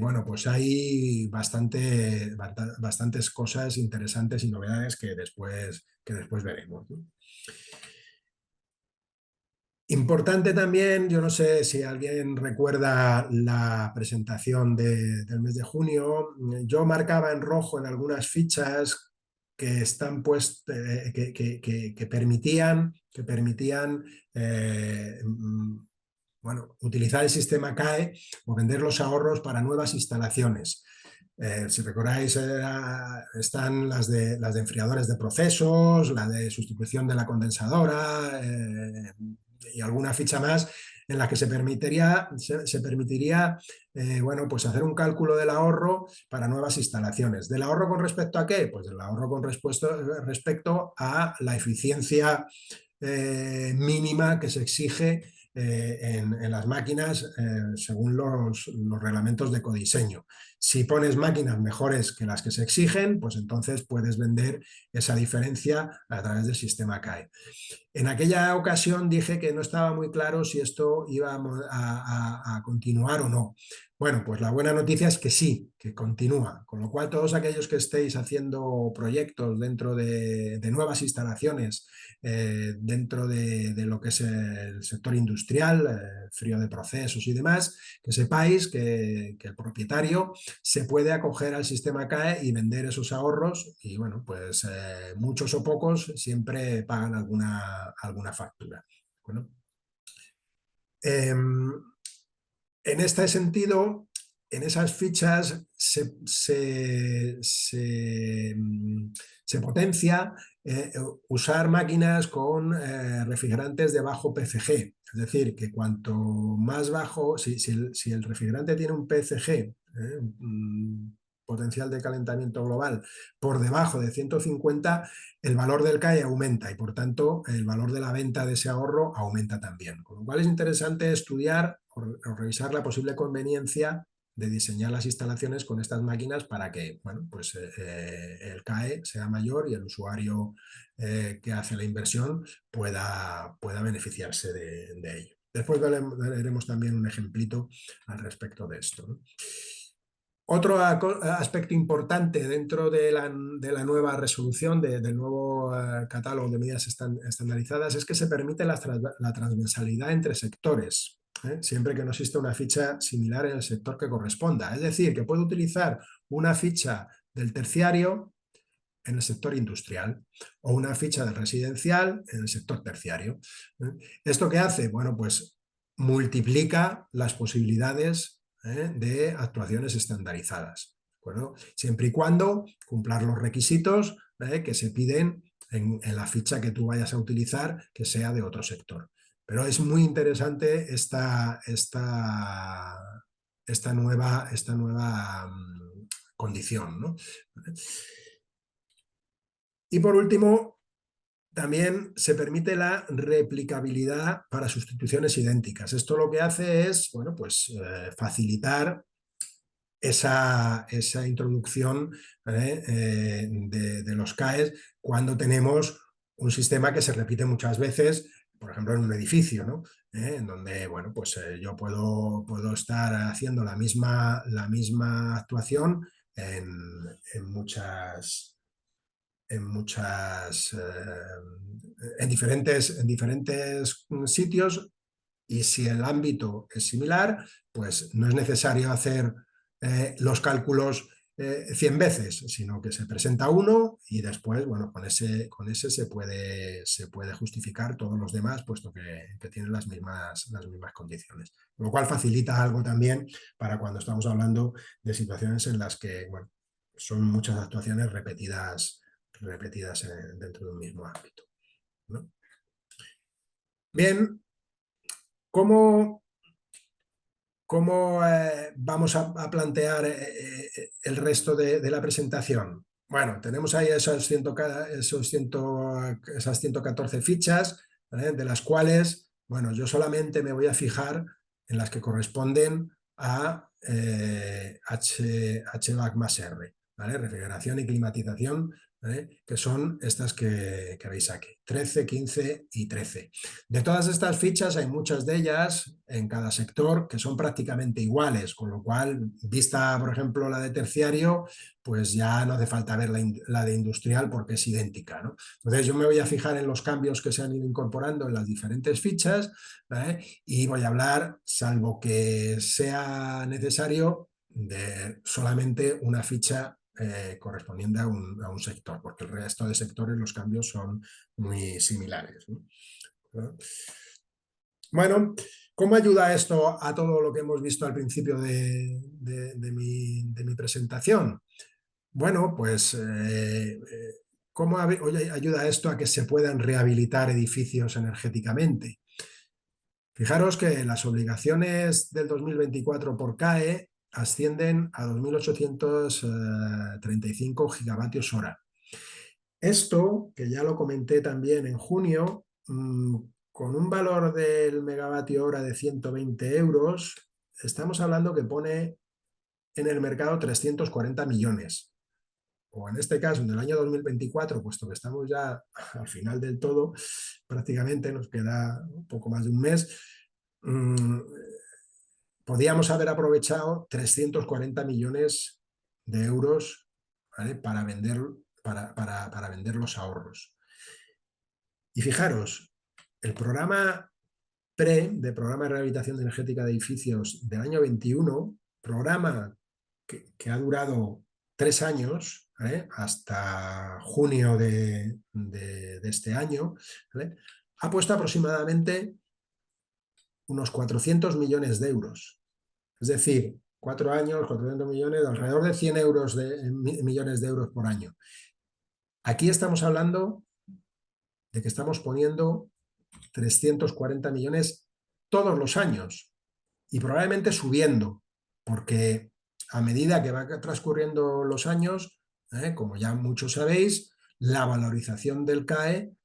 Speaker 1: bueno, pues hay bastantes cosas interesantes y novedades que después veremos, ¿no? Importante también, yo no sé si alguien recuerda la presentación del mes de junio, yo marcaba en rojo en algunas fichas que están que permitían bueno, utilizar el sistema CAE o vender los ahorros para nuevas instalaciones. Si recordáis, están las de enfriadores de procesos, la de sustitución de la condensadora y alguna ficha más, en la que se permitiría bueno, pues hacer un cálculo del ahorro para nuevas instalaciones. ¿Del ahorro con respecto a qué? Pues del ahorro con respecto a la eficiencia mínima que se exige en las máquinas según los reglamentos de ecodiseño. Si pones máquinas mejores que las que se exigen, pues entonces puedes vender esa diferencia a través del sistema CAE. En aquella ocasión dije que no estaba muy claro si esto iba a continuar o no. Bueno, pues la buena noticia es que sí, que continúa, con lo cual todos aquellos que estéis haciendo proyectos dentro de nuevas instalaciones, dentro de lo que es el sector industrial, frío de procesos y demás, que sepáis que el propietario se puede acoger al sistema CAE y vender esos ahorros y bueno, pues muchos o pocos siempre pagan alguna factura. Bueno, en este sentido, en esas fichas se potencia usar máquinas con refrigerantes de bajo PCG. Es decir, que cuanto más bajo, si el refrigerante tiene un PCG, un potencial de calentamiento global, por debajo de 150, el valor del CAE aumenta y por tanto el valor de la venta de ese ahorro aumenta también. Con lo cual es interesante estudiar o revisar la posible conveniencia de diseñar las instalaciones con estas máquinas para que bueno, pues, el CAE sea mayor y el usuario que hace la inversión pueda beneficiarse de ello. Después veremos también un ejemplito al respecto de esto, ¿no? Otro aspecto importante dentro de la nueva resolución, del nuevo catálogo de medidas estandarizadas, es que se permite la transversalidad entre sectores, siempre que no exista una ficha similar en el sector que corresponda. Es decir, que puedo utilizar una ficha del terciario en el sector industrial o una ficha del residencial en el sector terciario. ¿Esto qué hace? Bueno, pues multiplica las posibilidades de actuaciones estandarizadas. Bueno, siempre y cuando cumplan los requisitos que se piden en la ficha que tú vayas a utilizar, que sea de otro sector. Pero es muy interesante esta nueva condición, ¿no? Y por último, también se permite la replicabilidad para sustituciones idénticas. Esto lo que hace es, bueno, pues facilitar esa introducción de los CAEs cuando tenemos un sistema que se repite muchas veces, por ejemplo, en un edificio, ¿no? En donde, bueno, pues yo puedo estar haciendo la misma actuación en, en muchas en diferentes sitios, y si el ámbito es similar, pues no es necesario hacer los cálculos 100 veces, sino que se presenta uno y después, bueno, con ese se puede justificar todos los demás, puesto que tienen las mismas condiciones. Lo cual facilita algo también para cuando estamos hablando de situaciones en las que, bueno, son muchas actuaciones repetidas dentro de un mismo ámbito, ¿no? Bien, ¿cómo vamos a plantear el resto de la presentación? Bueno, tenemos ahí esas 114 fichas, de las cuales, bueno, yo solamente me voy a fijar en las que corresponden a HVAC más R, ¿vale? Refrigeración y climatización, ¿vale? Que son estas que veis aquí, 13, 15 y 13. De todas estas fichas hay muchas de ellas en cada sector que son prácticamente iguales, con lo cual, vista por ejemplo la de terciario, pues ya no hace falta ver la de industrial porque es idéntica, ¿no? Entonces yo me voy a fijar en los cambios que se han ido incorporando en las diferentes fichas, ¿vale? Y voy a hablar, salvo que sea necesario, de solamente una ficha correspondiente a un sector, porque el resto de sectores los cambios son muy similares, ¿no? Bueno, ¿cómo ayuda esto a todo lo que hemos visto al principio de mi presentación? Bueno, pues, ¿cómo ayuda esto a que se puedan rehabilitar edificios energéticamente? Fijaros que las obligaciones del 2024 por CAE ascienden a 2.835 gigavatios hora. Esto, que ya lo comenté también en junio, con un valor del megavatio hora de 120 euros, estamos hablando que pone en el mercado 340 millones. O en este caso, en el año 2024, puesto que estamos ya al final del todo, prácticamente nos queda un poco más de un mes, podíamos haber aprovechado 340 millones de euros, ¿vale? Para vender los ahorros. Y fijaros, el programa de Programa de Rehabilitación Energética de Edificios del año 21, programa que ha durado 3 años, ¿vale? Hasta junio de este año, ¿vale? Ha puesto aproximadamente unos 400 millones de euros. Es decir, 4 años, 400 millones, alrededor de 100 millones de euros por año. Aquí estamos hablando de que estamos poniendo 340 millones todos los años y probablemente subiendo, porque a medida que va transcurriendo los años, como ya muchos sabéis, la valorización del CAE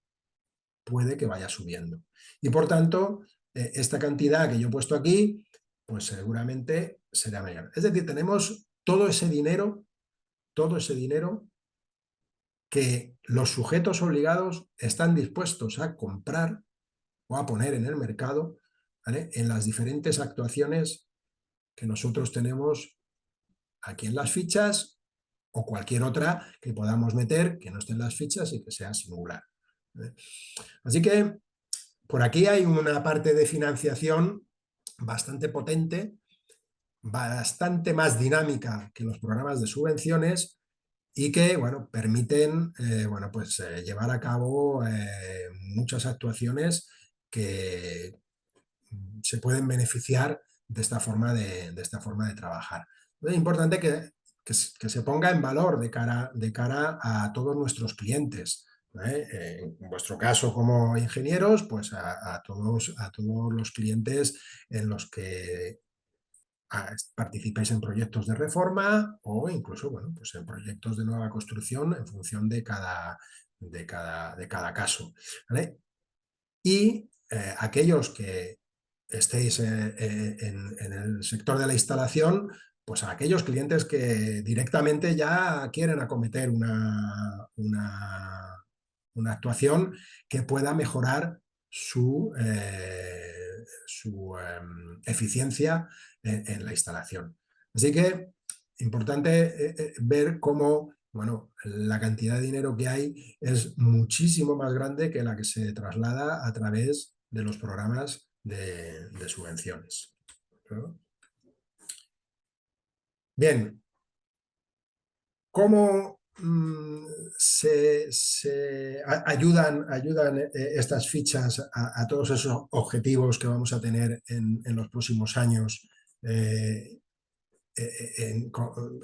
Speaker 1: puede que vaya subiendo. Y por tanto, esta cantidad que yo he puesto aquí, pues seguramente será mayor. Es decir, tenemos todo ese dinero que los sujetos obligados están dispuestos a comprar o a poner en el mercado, ¿vale? En las diferentes actuaciones que nosotros tenemos aquí en las fichas o cualquier otra que podamos meter que no esté en las fichas y que sea singular. Así que por aquí hay una parte de financiación bastante potente, bastante más dinámica que los programas de subvenciones y que, bueno, permiten pues, llevar a cabo muchas actuaciones que se pueden beneficiar de esta forma de trabajar. Es importante que se ponga en valor de cara a todos nuestros clientes. En vuestro caso como ingenieros, pues a todos los clientes en los que participéis en proyectos de reforma o incluso, bueno, pues en proyectos de nueva construcción en función de cada caso. ¿Vale? Y aquellos que estéis en el sector de la instalación, pues a aquellos clientes que directamente ya quieren acometer una actuación que pueda mejorar su eficiencia en la instalación. Así que importante ver cómo, bueno, la cantidad de dinero que hay es muchísimo más grande que la que se traslada a través de los programas de subvenciones. ¿No? Bien, ¿cómo ayudan estas fichas a todos esos objetivos que vamos a tener en los próximos años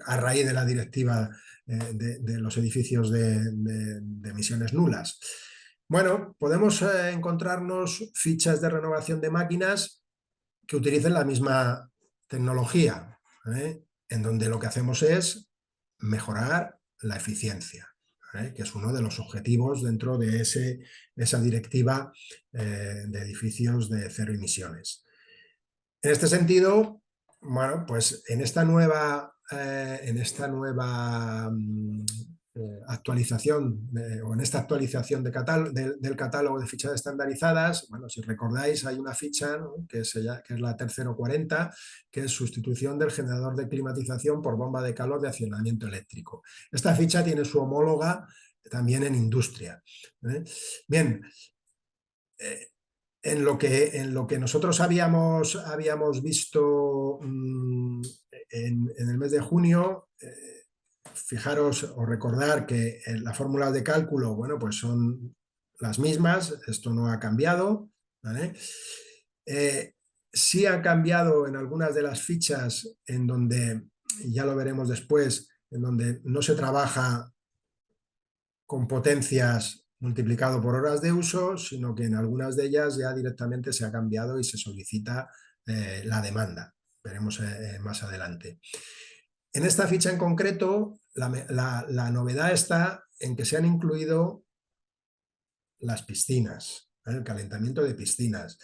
Speaker 1: a raíz de la directiva de los edificios de emisiones nulas? Bueno, podemos encontrarnos fichas de renovación de máquinas que utilicen la misma tecnología, en donde lo que hacemos es mejorar la eficiencia, que es uno de los objetivos dentro de esa directiva de edificios de cero emisiones. En este sentido, bueno, pues en esta nueva actualización o en esta actualización del catálogo de fichas estandarizadas, bueno, si recordáis hay una ficha, ¿no?, que es la TER040, que es sustitución del generador de climatización por bomba de calor de accionamiento eléctrico. Esta ficha tiene su homóloga también en industria. Bien, en lo que nosotros habíamos visto en el mes de junio, fijaros o recordar que las fórmulas de cálculo, bueno, pues son las mismas, esto no ha cambiado, ¿vale? Sí ha cambiado en algunas de las fichas en donde, ya lo veremos después, en donde no se trabaja con potencias multiplicado por horas de uso, sino que en algunas de ellas ya directamente se ha cambiado y se solicita la demanda. Veremos más adelante. En esta ficha en concreto, la novedad está en que se han incluido las piscinas, el calentamiento de piscinas,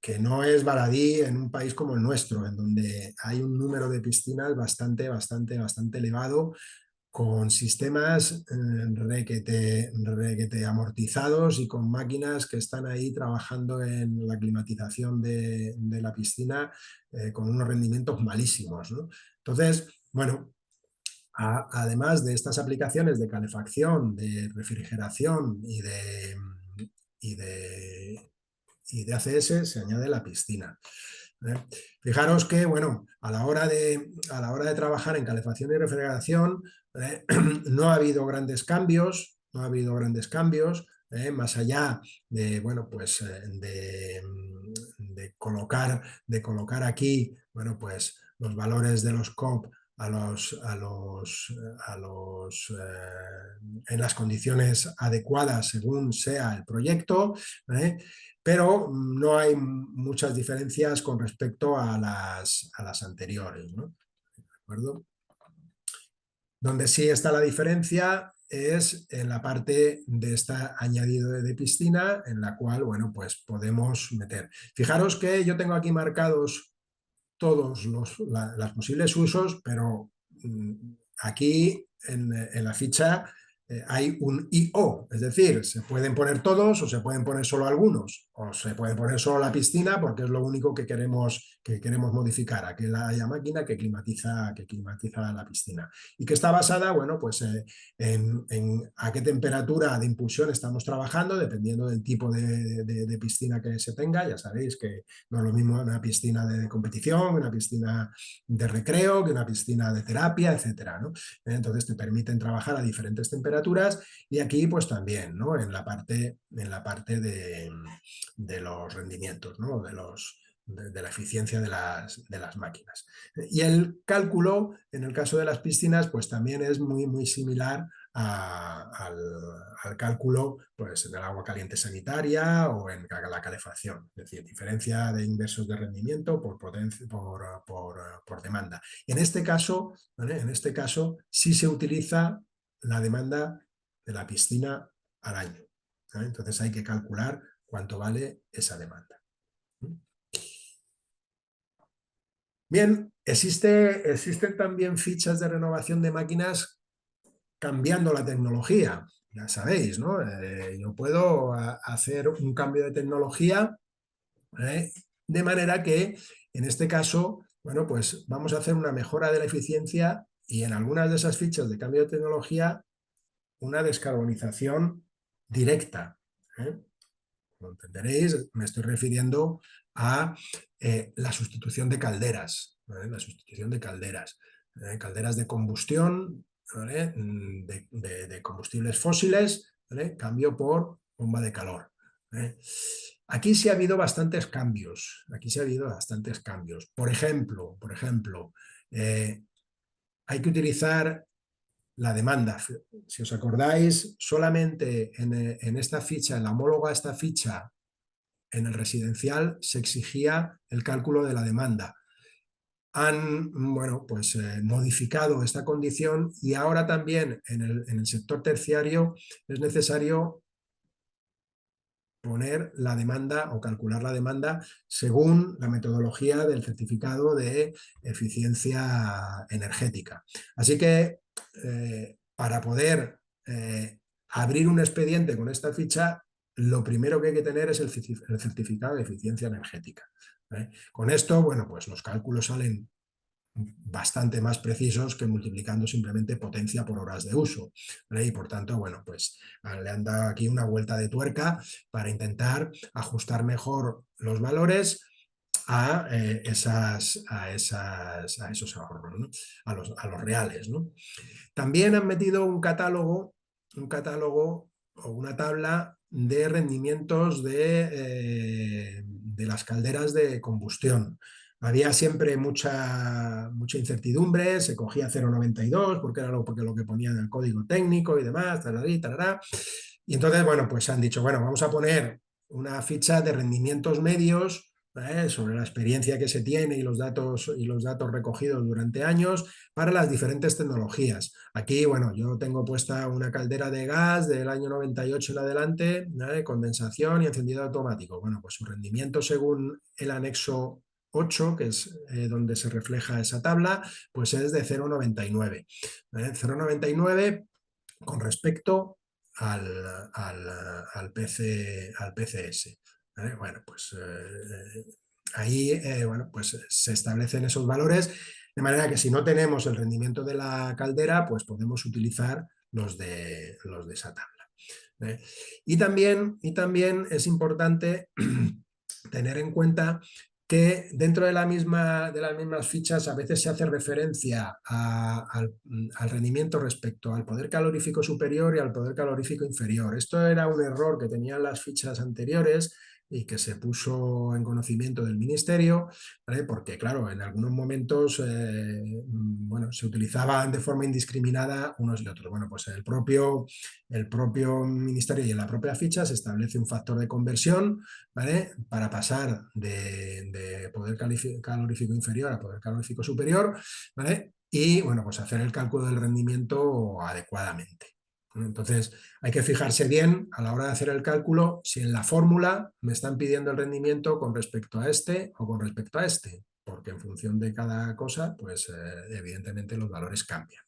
Speaker 1: que no es baladí en un país como el nuestro, en donde hay un número de piscinas bastante elevado, con sistemas requete amortizados y con máquinas que están ahí trabajando en la climatización de la piscina con unos rendimientos malísimos, ¿no? Entonces, bueno, además de estas aplicaciones de calefacción, de refrigeración y de ACS, se añade la piscina. ¿eh? Fijaros que, bueno, a la hora de trabajar en calefacción y refrigeración, no ha habido grandes cambios, no ha habido grandes cambios, más allá de, bueno, pues de colocar aquí, bueno, pues los valores de los COP a en las condiciones adecuadas según sea el proyecto, ¿eh? Pero no hay muchas diferencias con respecto a las anteriores, ¿no? ¿De acuerdo? Donde sí está la diferencia es en la parte de esta añadido de piscina, en la cual, bueno, pues podemos meter. Fijaros que yo tengo aquí marcados todos los posibles usos, pero aquí en la ficha hay un IO, es decir, se pueden poner todos o se pueden poner solo algunos, o se puede poner solo la piscina porque es lo único que queremos modificar, aquella máquina que climatiza la piscina. Y que está basada, bueno, pues en a qué temperatura de impulsión estamos trabajando, dependiendo del tipo de piscina que se tenga. Ya sabéis que no es lo mismo una piscina de competición, una piscina de recreo, que una piscina de terapia, etcétera, ¿no? Entonces te permiten trabajar a diferentes temperaturas y aquí pues también, ¿no? En la parte de los rendimientos, ¿no? De la eficiencia de las máquinas. Y el cálculo, en el caso de las piscinas, pues también es muy, muy similar al cálculo pues, del agua caliente sanitaria o en la calefacción. Es decir, diferencia de inversos de rendimiento por, potencia, por demanda. En este caso, ¿vale? En este caso sí se utiliza la demanda de la piscina al año, ¿vale? Entonces hay que calcular cuánto vale esa demanda. Bien, existen también fichas de renovación de máquinas cambiando la tecnología. Ya sabéis, ¿no? Yo puedo hacer un cambio de tecnología, de manera que, en este caso, bueno, pues vamos a hacer una mejora de la eficiencia y en algunas de esas fichas de cambio de tecnología, una descarbonización directa. Como entenderéis, me estoy refiriendo a la sustitución de calderas, ¿vale? La sustitución de calderas, calderas de combustión, ¿vale? De combustibles fósiles, ¿vale? Cambio por bomba de calor. ¿Vale? Aquí sí ha habido bastantes cambios. Aquí sí ha habido bastantes cambios. Por ejemplo, hay que utilizar la demanda. Si os acordáis, solamente en esta ficha, en la homóloga a esta ficha, en el residencial se exigía el cálculo de la demanda. Han, bueno, pues modificado esta condición y ahora también en el sector terciario es necesario poner la demanda o calcular la demanda según la metodología del certificado de eficiencia energética. Así que para poder abrir un expediente con esta ficha, lo primero que hay que tener es el certificado de eficiencia energética. Con esto, bueno, pues los cálculos salen bastante más precisos que multiplicando simplemente potencia por horas de uso, ¿vale? Y por tanto, bueno, pues le han dado aquí una vuelta de tuerca para intentar ajustar mejor los valores a esos ahorros, ¿no? A los reales, ¿no? También han metido un catálogo o una tabla de rendimientos de las calderas de combustión. Había siempre mucha incertidumbre, se cogía 0,92 porque era lo que ponía en el código técnico y demás, tararí, tarará. Y entonces, bueno, pues han dicho, bueno, vamos a poner una ficha de rendimientos medios, sobre la experiencia que se tiene y los datos recogidos durante años para las diferentes tecnologías. Aquí, bueno, yo tengo puesta una caldera de gas del año 98 en adelante, ¿vale? Condensación y encendido automático. Bueno, pues su rendimiento según el anexo 8, que es donde se refleja esa tabla, pues es de 0,99. 0,99 con respecto al PCS. ¿Vale? Bueno, pues ahí bueno, pues se establecen esos valores, de manera que si no tenemos el rendimiento de la caldera, pues podemos utilizar los de esa tabla. Y también es importante tener en cuenta que dentro de de las mismas fichas a veces se hace referencia al rendimiento respecto al poder calorífico superior y al poder calorífico inferior. Esto era un error que tenían las fichas anteriores y que se puso en conocimiento del ministerio, ¿vale? Porque claro, en algunos momentos bueno, se utilizaban de forma indiscriminada unos y otros. Bueno, pues el propio ministerio y en la propia ficha se establece un factor de conversión, ¿vale? Para pasar de poder calorífico inferior a poder calorífico superior, ¿vale? Y bueno, pues hacer el cálculo del rendimiento adecuadamente. Entonces, hay que fijarse bien a la hora de hacer el cálculo si en la fórmula me están pidiendo el rendimiento con respecto a este o con respecto a este, porque en función de cada cosa, pues evidentemente los valores cambian.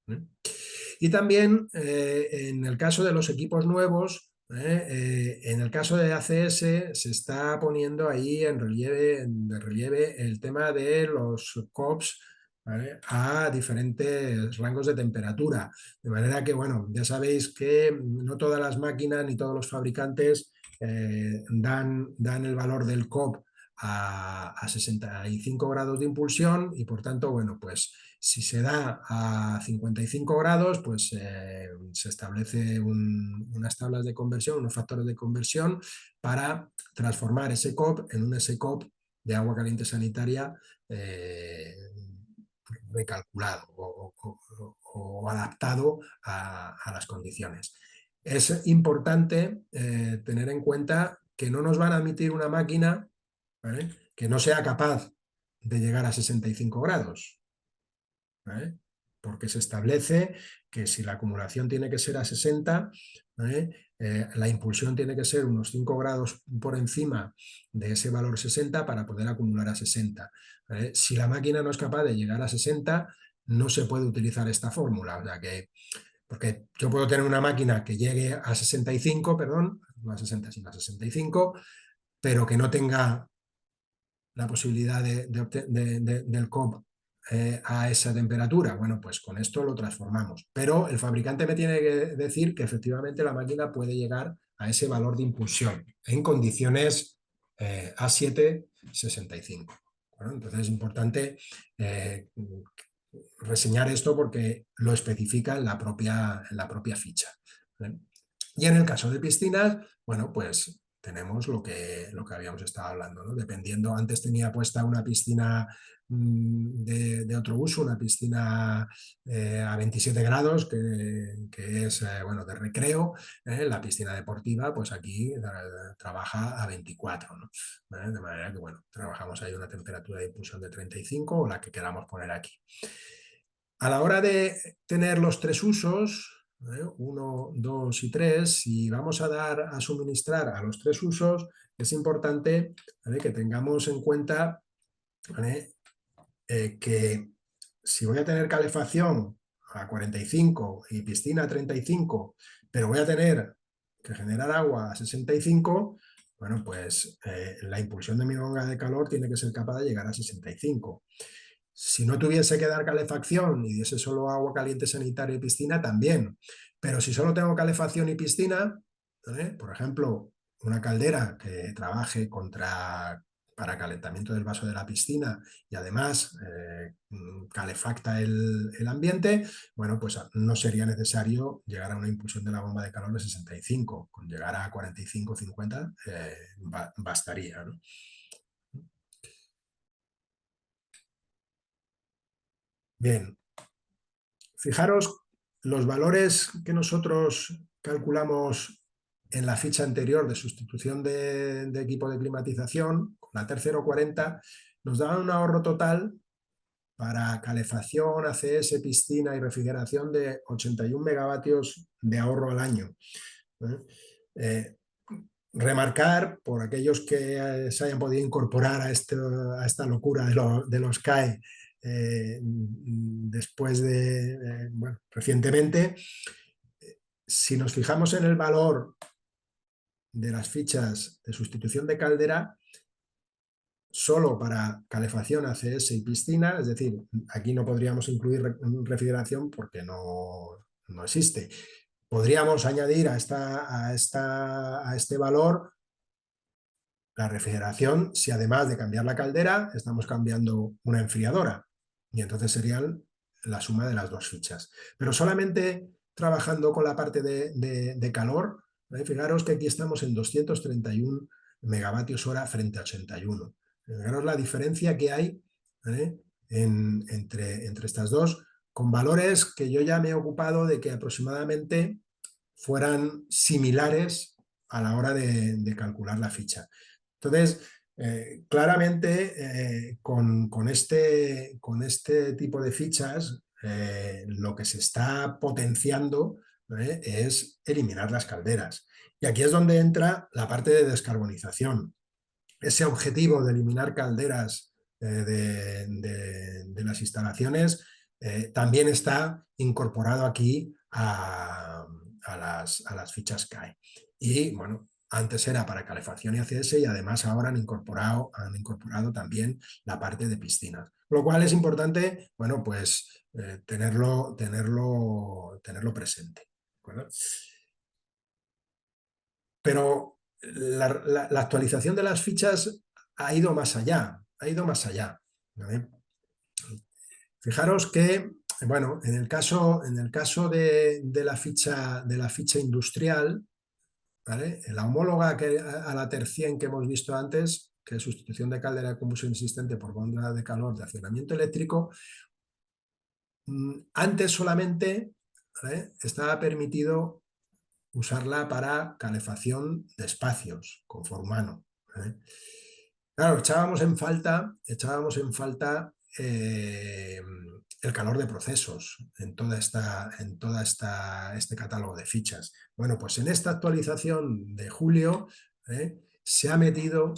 Speaker 1: ¿Eh? Y también en el caso de los equipos nuevos, en el caso de ACS se está poniendo ahí de relieve el tema de los COPS, ¿vale? A diferentes rangos de temperatura. De manera que, bueno, ya sabéis que no todas las máquinas ni todos los fabricantes dan el valor del COP a 65 grados de impulsión y por tanto, bueno, pues si se da a 55 grados, pues se establece unas tablas de conversión, unos factores de conversión para transformar ese COP en un SCOP de agua caliente sanitaria recalculado o adaptado a las condiciones. Es importante tener en cuenta que no nos van a emitir una máquina, ¿vale?, que no sea capaz de llegar a 65 grados. ¿Vale? Porque se establece que si la acumulación tiene que ser a 60, ¿vale?, la impulsión tiene que ser unos 5 grados por encima de ese valor 60 para poder acumular a 60. ¿Vale? Si la máquina no es capaz de llegar a 60, no se puede utilizar esta fórmula. O sea que, porque yo puedo tener una máquina que llegue a 65, perdón, no a 60, sino a 65, pero que no tenga la posibilidad del COP a esa temperatura. Bueno, pues con esto lo transformamos. Pero el fabricante me tiene que decir que efectivamente la máquina puede llegar a ese valor de impulsión en condiciones A7 65. Bueno, entonces es importante reseñar esto porque lo especifica en en la propia ficha. ¿Vale? Y en el caso de piscinas, bueno, pues tenemos lo que habíamos estado hablando, ¿no? Dependiendo, antes tenía puesta una piscina de otro uso, una piscina a 27 grados, que es, bueno, de recreo. La piscina deportiva, pues aquí trabaja a 24, ¿no? ¿Vale? De manera que, bueno, trabajamos ahí una temperatura de impulsión de 35 o la que queramos poner aquí. A la hora de tener los tres usos, 1, 2 y 3, si vamos a dar a suministrar a los tres usos, es importante, ¿vale?, que tengamos en cuenta, ¿vale?, que si voy a tener calefacción a 45 y piscina a 35, pero voy a tener que generar agua a 65, bueno, pues la impulsión de mi bomba de calor tiene que ser capaz de llegar a 65. Si no tuviese que dar calefacción y diese solo agua caliente sanitaria y piscina, también. Pero si solo tengo calefacción y piscina, ¿vale?, por ejemplo, una caldera que trabaje para calentamiento del vaso de la piscina y además calefacta el ambiente, bueno, pues no sería necesario llegar a una impulsión de la bomba de calor de 65. Con llegar a 45 50 bastaría, ¿no? Bien, fijaros los valores que nosotros calculamos en la ficha anterior de sustitución de equipo de climatización, con la tercero 40, nos daban un ahorro total para calefacción, ACS, piscina y refrigeración de 81 megavatios de ahorro al año. ¿Eh? Eh, Remarcar, por aquellos que se hayan podido incorporar a esta locura de los CAE después bueno, recientemente, si nos fijamos en el valor de las fichas de sustitución de caldera, solo para calefacción, ACS y piscina, es decir, aquí no podríamos incluir refrigeración porque no existe. Podríamos añadir a este valor La refrigeración, si además de cambiar la caldera, estamos cambiando una enfriadora. Y entonces serían la suma de las dos fichas. Pero solamente trabajando con la parte de calor, fijaros que aquí estamos en 231 megavatios hora frente a 81. Fijaros la diferencia que hay entre estas dos, con valores que yo ya me he ocupado de que aproximadamente fueran similares a la hora de calcular la ficha. Entonces, claramente con este tipo de fichas lo que se está potenciando es eliminar las calderas. Y aquí es donde entra la parte de descarbonización. Ese objetivo de eliminar calderas de las instalaciones también está incorporado aquí a las fichas CAE. Y bueno, antes era para calefacción y ACS y además ahora han incorporado también la parte de piscinas. Lo cual es importante, bueno, pues tenerlo presente. ¿De Pero la actualización de las fichas ha ido más allá, ¿vale? Fijaros que, bueno, en el caso de la ficha industrial, ¿vale? La homóloga a la tercien que hemos visto antes, que es sustitución de caldera de combustión existente por bomba de calor de accionamiento eléctrico, antes solamente, ¿vale?, estaba permitido usarla para calefacción de espacios con humano. Claro, echábamos en falta el calor de procesos en este catálogo de fichas. Bueno, pues en esta actualización de julio se ha metido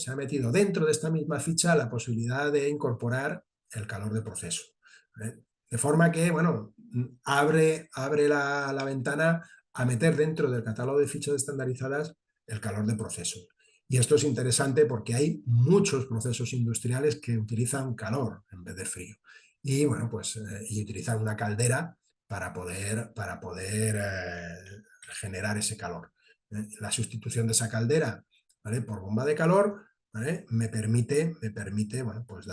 Speaker 1: dentro de esta misma ficha la posibilidad de incorporar el calor de proceso. De forma que, bueno, abre la ventana a meter dentro del catálogo de fichas estandarizadas el calor de proceso. Y esto es interesante porque hay muchos procesos industriales que utilizan calor en vez de frío. Y bueno, pues y utilizan una caldera para poder generar ese calor. La sustitución de esa caldera, ¿vale?, por bomba de calor, ¿vale?, me permite bueno, pues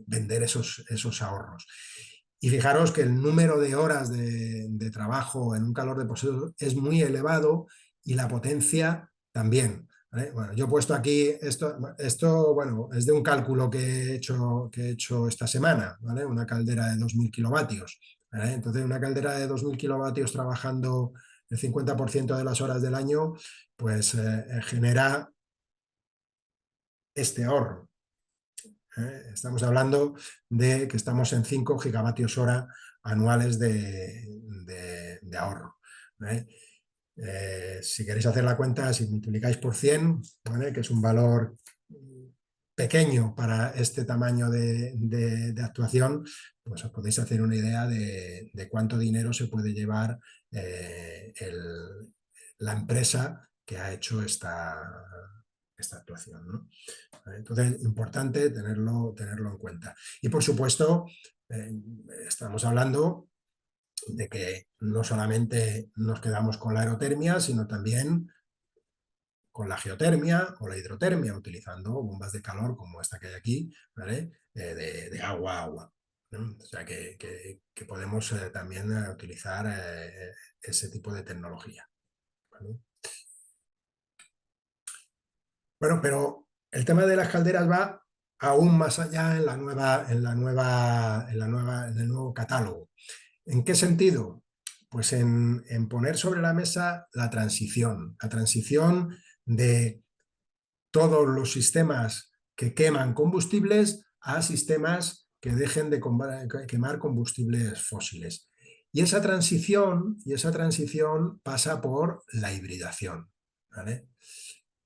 Speaker 1: vender esos ahorros. Y fijaros que el número de horas de trabajo en un calor de proceso es muy elevado y la potencia también. ¿Vale? Bueno, yo he puesto aquí esto bueno, es de un cálculo que he hecho esta semana, ¿vale? Una caldera de 2000 kilovatios. ¿Vale? Entonces, una caldera de 2000 kilovatios trabajando el 50% de las horas del año, pues genera este ahorro. Estamos hablando de que estamos en 5 gigavatios hora anuales de ahorro. ¿Vale? Si queréis hacer la cuenta, si multiplicáis por 100, ¿vale?, que es un valor pequeño para este tamaño de actuación, pues os podéis hacer una idea de cuánto dinero se puede llevar la empresa que ha hecho esta actuación, ¿no? Entonces, importante tenerlo en cuenta. Y por supuesto, estamos hablando de que no solamente nos quedamos con la aerotermia, sino también con la geotermia o la hidrotermia, utilizando bombas de calor como esta que hay aquí, ¿vale?, de agua a agua, ¿no? O sea que podemos también utilizar ese tipo de tecnología, ¿vale? Bueno, pero el tema de las calderas va aún más allá en el nuevo catálogo. ¿En qué sentido? Pues en poner sobre la mesa la transición de todos los sistemas que queman combustibles a sistemas que dejen de quemar combustibles fósiles. Y esa transición pasa por la hibridación, ¿vale?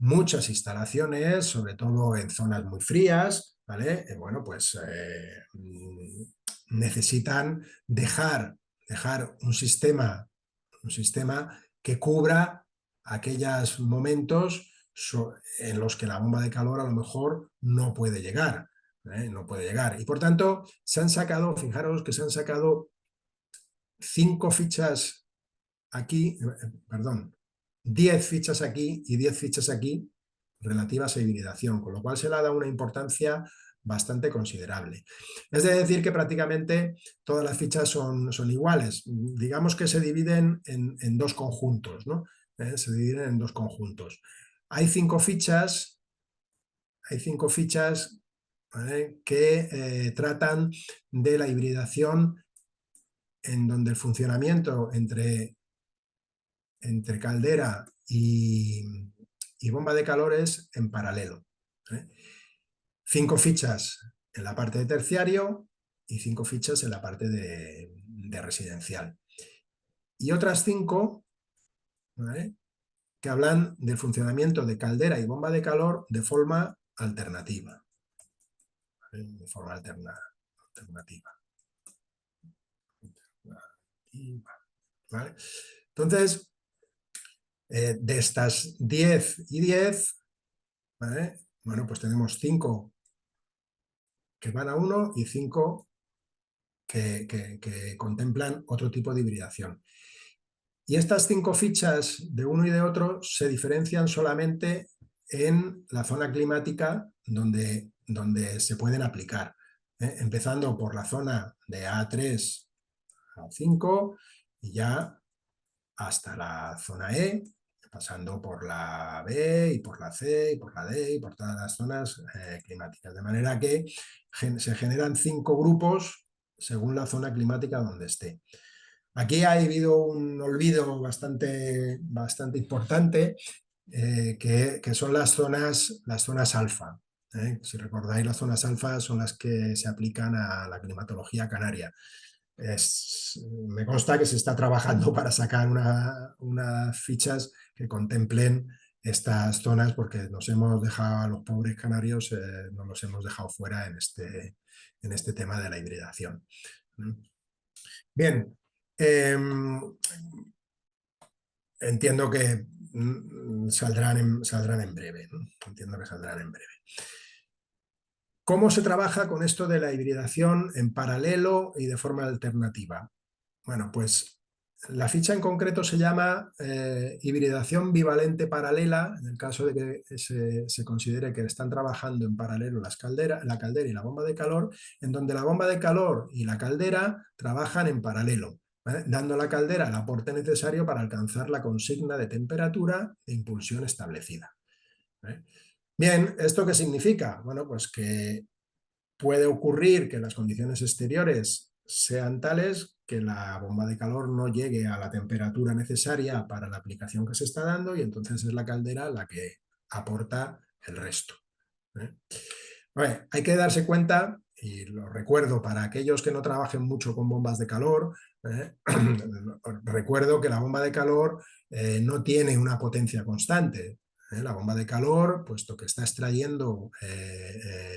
Speaker 1: Muchas instalaciones, sobre todo en zonas muy frías, ¿vale? Bueno, pues necesitan dejar un sistema que cubra aquellos momentos en los que la bomba de calor a lo mejor no puede llegar. No puede llegar. Y por tanto, fijaros que se han sacado 5 fichas aquí, perdón, 10 fichas aquí y 10 fichas aquí, relativas a hibridación, con lo cual se le ha dado una importancia bastante considerable. Es decir, que prácticamente todas las fichas son iguales. Digamos que se dividen en dos conjuntos, ¿no? Se dividen en dos conjuntos. Hay cinco fichas, ¿vale? Que tratan de la hibridación, en donde el funcionamiento entre caldera y bomba de calor es en paralelo. 5 fichas en la parte de terciario y 5 fichas en la parte de residencial. Y otras 5, ¿vale?, que hablan del funcionamiento de caldera y bomba de calor de forma alternativa. ¿Vale? De forma alternativa. ¿Vale? Entonces, de estas 10 y 10, ¿vale?, bueno, pues tenemos 5 que van a 1 y 5 que contemplan otro tipo de hibridación. Y estas 5 fichas de uno y de otro se diferencian solamente en la zona climática donde se pueden aplicar, empezando por la zona de A3 a 5 y ya hasta la zona E, pasando por la B y por la C y por la D y por todas las zonas climáticas. De manera que se generan 5 grupos según la zona climática donde esté. Aquí ha habido un olvido bastante importante, que son las zonas alfa. Si recordáis, las zonas alfa son las que se aplican a la climatología canaria. Me consta que se está trabajando para sacar unas fichas que contemplen estas zonas, porque nos hemos dejado, a los pobres canarios, nos los hemos dejado fuera en este tema de la hibridación. Bien, entiendo que saldrán en breve, ¿no? Entiendo que saldrán en breve. ¿Cómo se trabaja con esto de la hibridación en paralelo y de forma alternativa? Bueno, pues la ficha en concreto se llama hibridación bivalente paralela, en el caso de que se considere que están trabajando en paralelo la caldera y la bomba de calor, en donde la bomba de calor y la caldera trabajan en paralelo, ¿vale?, dando a la caldera el aporte necesario para alcanzar la consigna de temperatura e impulsión establecida. ¿Vale? Bien, ¿esto qué significa? Bueno, pues que puede ocurrir que las condiciones exteriores sean tales que la bomba de calor no llegue a la temperatura necesaria para la aplicación que se está dando, y entonces es la caldera la que aporta el resto. Bueno, hay que darse cuenta, y lo recuerdo para aquellos que no trabajen mucho con bombas de calor, recuerdo que la bomba de calor no tiene una potencia constante. La bomba de calor, puesto que está extrayendo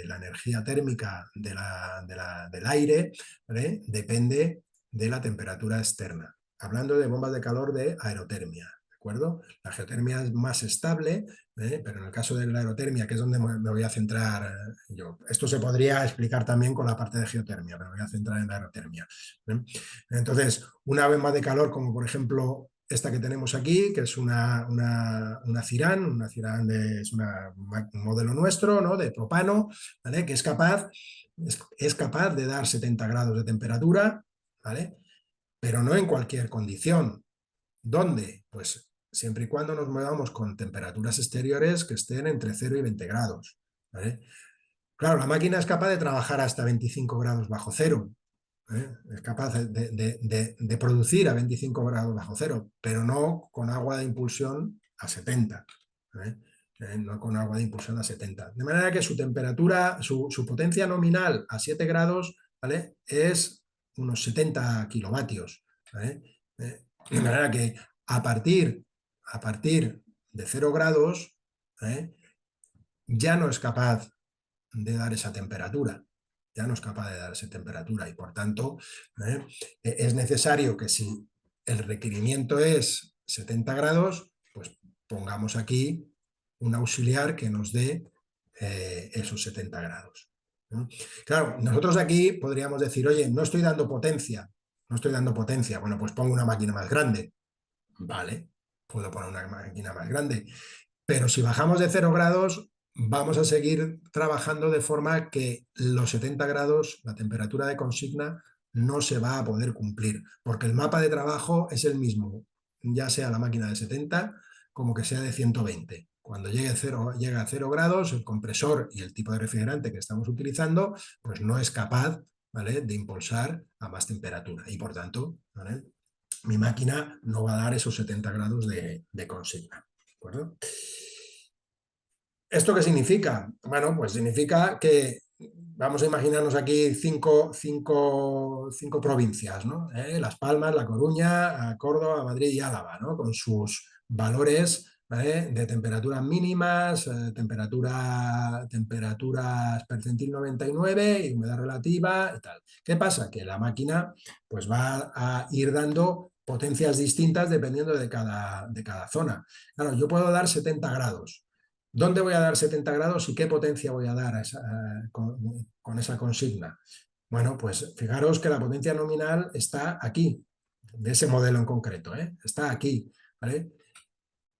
Speaker 1: la energía térmica del aire, ¿vale?, depende de la temperatura externa. Hablando de bombas de calor de aerotermia, ¿de acuerdo? La geotermia es más estable, pero en el caso de la aerotermia, que es donde me voy a centrar yo, esto se podría explicar también con la parte de geotermia, pero me voy a centrar en la aerotermia. Entonces, una bomba de calor, como por ejemplo esta que tenemos aquí, que es una Cirán, es un modelo nuestro, ¿no?, de propano, ¿vale?, que es capaz de dar 70 grados de temperatura, ¿vale?, pero no en cualquier condición. ¿Dónde? Pues siempre y cuando nos movamos con temperaturas exteriores que estén entre 0 y 20 grados, ¿vale? Claro, la máquina es capaz de trabajar hasta 25 grados bajo cero, es capaz de producir a 25 grados bajo cero, pero no con agua de impulsión a 70. No con agua de impulsión a 70. De manera que su temperatura, su potencia nominal a 7 grados, ¿vale?, es unos 70 kilovatios. ¿Vale? De manera que a partir de 0 grados, ya no es capaz de dar esa temperatura. Ya no es capaz de dar esa temperatura, y por tanto es necesario que, si el requerimiento es 70 grados, pues pongamos aquí un auxiliar que nos dé esos 70 grados. Claro, nosotros aquí podríamos decir, oye, no estoy dando potencia. Bueno, pues pongo una máquina más grande. Vale, puedo poner una máquina más grande. Pero si bajamos de 0 grados, vamos a seguir trabajando de forma que los 70 grados, la temperatura de consigna, no se va a poder cumplir, porque el mapa de trabajo es el mismo, ya sea la máquina de 70 como que sea de 120. Cuando llega a 0 grados, el compresor y el tipo de refrigerante que estamos utilizando, pues no es capaz, ¿vale?, de impulsar a más temperatura y por tanto, ¿vale?, mi máquina no va a dar esos 70 grados de consigna. ¿De acuerdo? ¿Esto qué significa? Bueno, pues significa que vamos a imaginarnos aquí cinco provincias, ¿no? Las Palmas, La Coruña, Córdoba, Madrid y Álava, ¿no?, con sus valores, ¿vale?, de temperaturas mínimas, temperaturas percentil 99 y humedad relativa y tal. ¿Qué pasa? Que la máquina pues va a ir dando potencias distintas dependiendo de cada zona. Claro, yo puedo dar 70 grados. ¿Dónde voy a dar 70 grados y qué potencia voy a dar con esa consigna? Bueno, pues fijaros que la potencia nominal está aquí, de ese modelo en concreto, ¿eh? Está aquí, ¿vale?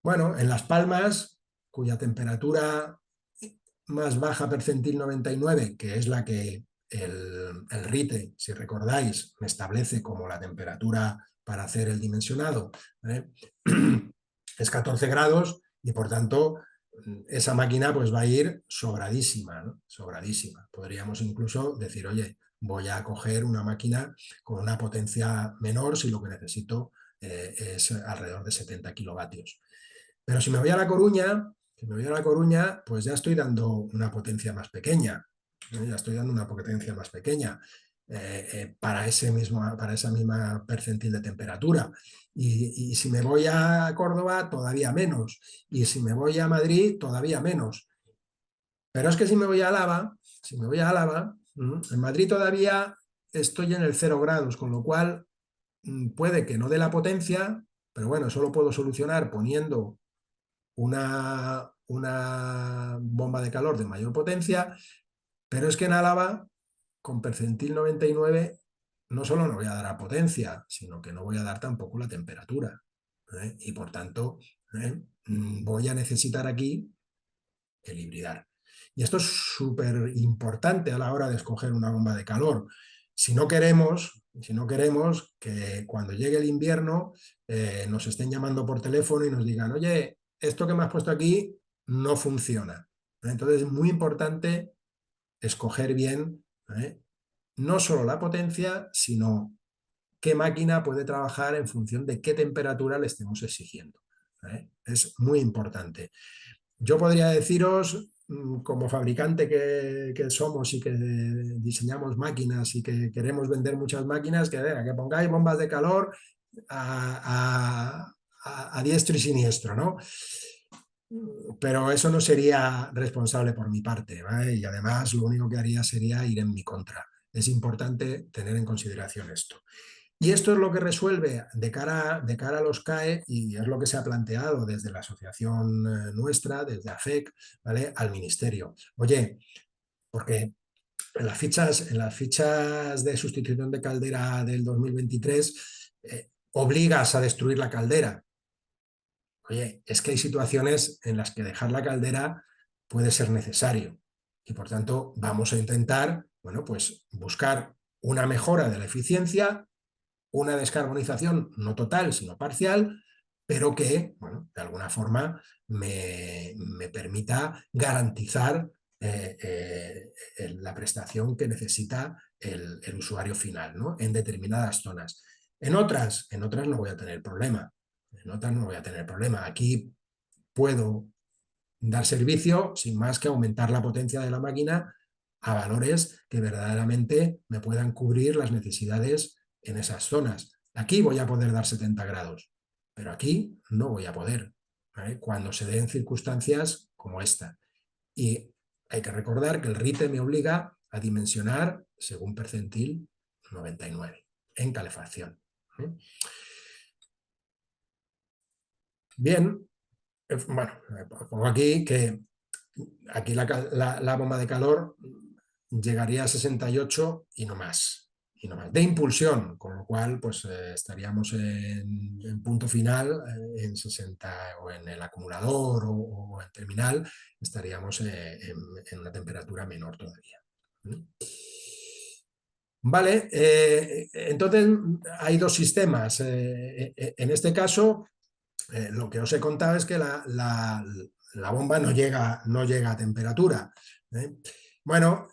Speaker 1: Bueno, en Las Palmas, cuya temperatura más baja percentil 99, que es la que el RITE, si recordáis, me establece como la temperatura para hacer el dimensionado, ¿vale?, es 14 grados y por tanto esa máquina pues va a ir sobradísima, ¿no? Sobradísima. Podríamos incluso decir, oye, voy a coger una máquina con una potencia menor si lo que necesito es alrededor de 70 kilovatios. Pero si me voy a La Coruña, pues ya estoy dando una potencia más pequeña, ¿no? Ya estoy dando una potencia más pequeña para esa misma percentil de temperatura. Y si me voy a Córdoba, todavía menos. Y si me voy a Madrid, todavía menos. Pero es que si me voy a Álava, en Madrid todavía estoy en el 0 grados, con lo cual puede que no dé la potencia, pero bueno, eso lo puedo solucionar poniendo una bomba de calor de mayor potencia, pero es que en Álava, con percentil 99, no solo no voy a dar la potencia, sino que no voy a dar tampoco la temperatura. Y por tanto, voy a necesitar aquí el hibridar. Y esto es súper importante a la hora de escoger una bomba de calor. Si no queremos que cuando llegue el invierno nos estén llamando por teléfono y nos digan, oye, esto que me has puesto aquí no funciona. Entonces es muy importante escoger bien, no solo la potencia, sino qué máquina puede trabajar en función de qué temperatura le estemos exigiendo. Es muy importante. Yo podría deciros, como fabricante que somos y que diseñamos máquinas y que queremos vender muchas máquinas, que pongáis bombas de calor a diestro y siniestro, ¿no? Pero eso no sería responsable por mi parte, ¿vale? Y además lo único que haría sería ir en mi contra. Es importante tener en consideración esto. Y esto es lo que resuelve de cara a los CAE y es lo que se ha planteado desde la asociación nuestra, desde AFEC, ¿vale?, al Ministerio. Oye, porque en las fichas de sustitución de caldera del 2023 obligas a destruir la caldera. Oye, es que hay situaciones en las que dejar la caldera puede ser necesario y por tanto vamos a intentar, bueno, pues buscar una mejora de la eficiencia, una descarbonización no total, sino parcial, pero que, bueno, de alguna forma me permita garantizar la prestación que necesita el usuario final, ¿no?, en determinadas zonas. En otras no voy a tener problema. Aquí puedo dar servicio sin más que aumentar la potencia de la máquina a valores que verdaderamente me puedan cubrir las necesidades en esas zonas. Aquí voy a poder dar 70 grados, pero aquí no voy a poder, ¿vale?, cuando se den circunstancias como esta. Y hay que recordar que el RITE me obliga a dimensionar según percentil 99 en calefacción. Bien, bueno, pongo aquí que aquí la bomba de calor llegaría a 68 y no más. De impulsión, con lo cual pues estaríamos en punto final en 60 o en el acumulador o en terminal, estaríamos en una temperatura menor todavía. Vale, entonces hay dos sistemas. En este caso, lo que os he contado es que la bomba no llega a temperatura. Bueno,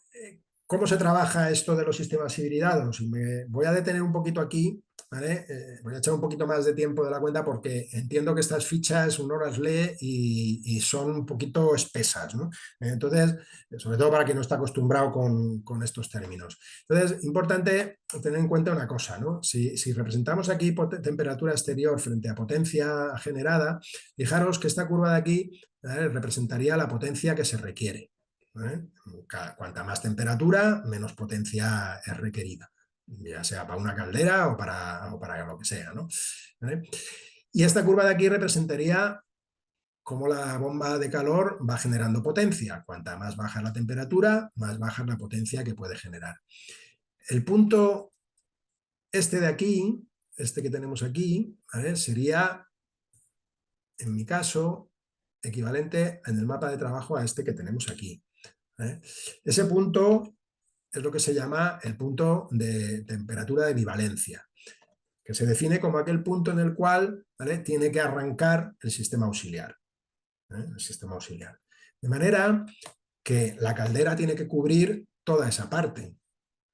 Speaker 1: ¿cómo se trabaja esto de los sistemas hibridados? Me voy a detener un poquito aquí, ¿vale? Voy a echar un poquito más de tiempo de la cuenta porque entiendo que estas fichas uno las lee y son un poquito espesas, ¿no? Entonces, sobre todo para quien no está acostumbrado con estos términos. Entonces, importante tener en cuenta una cosa, ¿no? Si representamos aquí temperatura exterior frente a potencia generada, fijaros que esta curva de aquí, ¿vale?, representaría la potencia que se requiere. Cuanta más temperatura, menos potencia es requerida, ya sea para una caldera o para lo que sea, ¿no? ¿Vale? Y esta curva de aquí representaría cómo la bomba de calor va generando potencia. Cuanta más baja la temperatura, más baja la potencia que puede generar. El punto este de aquí, este que tenemos aquí, ¿vale?, sería, en mi caso, equivalente en el mapa de trabajo a este que tenemos aquí. Ese punto es lo que se llama el punto de temperatura de bivalencia, que se define como aquel punto en el cual, ¿vale?, tiene que arrancar el sistema auxiliar. El sistema auxiliar. De manera que la caldera tiene que cubrir toda esa parte,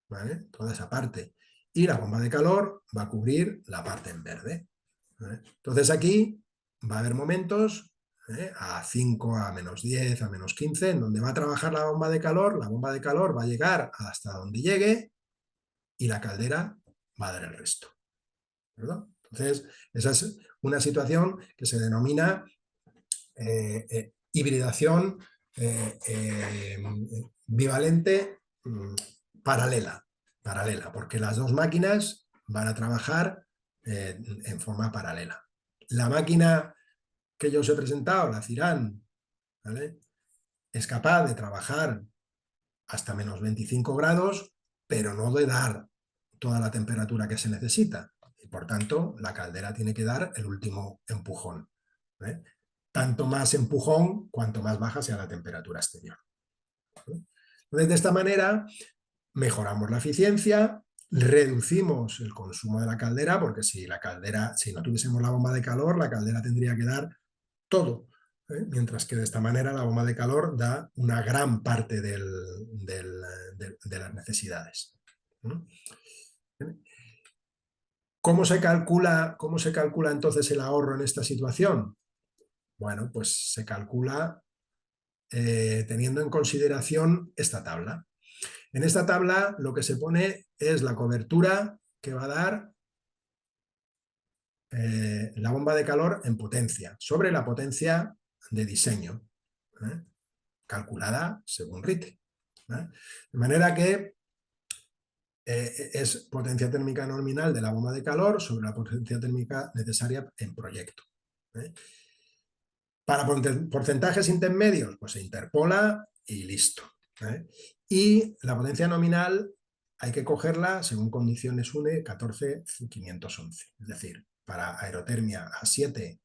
Speaker 1: ¿vale?, toda esa parte. Y la bomba de calor va a cubrir la parte en verde, ¿vale? Entonces aquí va a haber momentos, a 5, a -10, a -15, en donde va a trabajar la bomba de calor va a llegar hasta donde llegue y la caldera va a dar el resto, ¿verdad? Entonces, esa es una situación que se denomina hibridación bivalente paralela, porque las dos máquinas van a trabajar en forma paralela. La máquina que yo os he presentado, la Cirán, ¿vale?, es capaz de trabajar hasta -25 grados, pero no de dar toda la temperatura que se necesita. Y por tanto, la caldera tiene que dar el último empujón. Tanto más empujón, cuanto más baja sea la temperatura exterior. Entonces, de esta manera, mejoramos la eficiencia, reducimos el consumo de la caldera, porque si no tuviésemos la bomba de calor, la caldera tendría que dar todo, mientras que de esta manera la bomba de calor da una gran parte de las necesidades. ¿Cómo se calcula entonces el ahorro en esta situación? Bueno, pues se calcula teniendo en consideración esta tabla. En esta tabla lo que se pone es la cobertura que va a dar la bomba de calor en potencia, sobre la potencia de diseño, calculada según RITE. De manera que es potencia térmica nominal de la bomba de calor sobre la potencia térmica necesaria en proyecto. Para porcentajes intermedios, pues se interpola y listo. Y la potencia nominal hay que cogerla según condiciones UNE 14511. Es decir, para aerotermia a 7,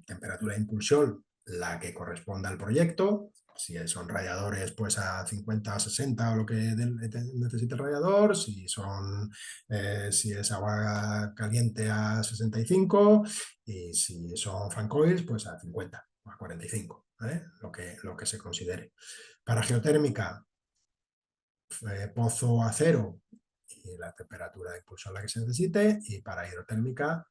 Speaker 1: temperatura de impulsión, la que corresponda al proyecto. Si son radiadores, pues a 50 o 60 o lo que necesite el radiador. Si es agua caliente a 65 y si son fan coils, pues a 50 o a 45, lo que se considere. Para geotérmica, pozo a 0 y la temperatura de impulsión la que se necesite, y para hidrotérmica,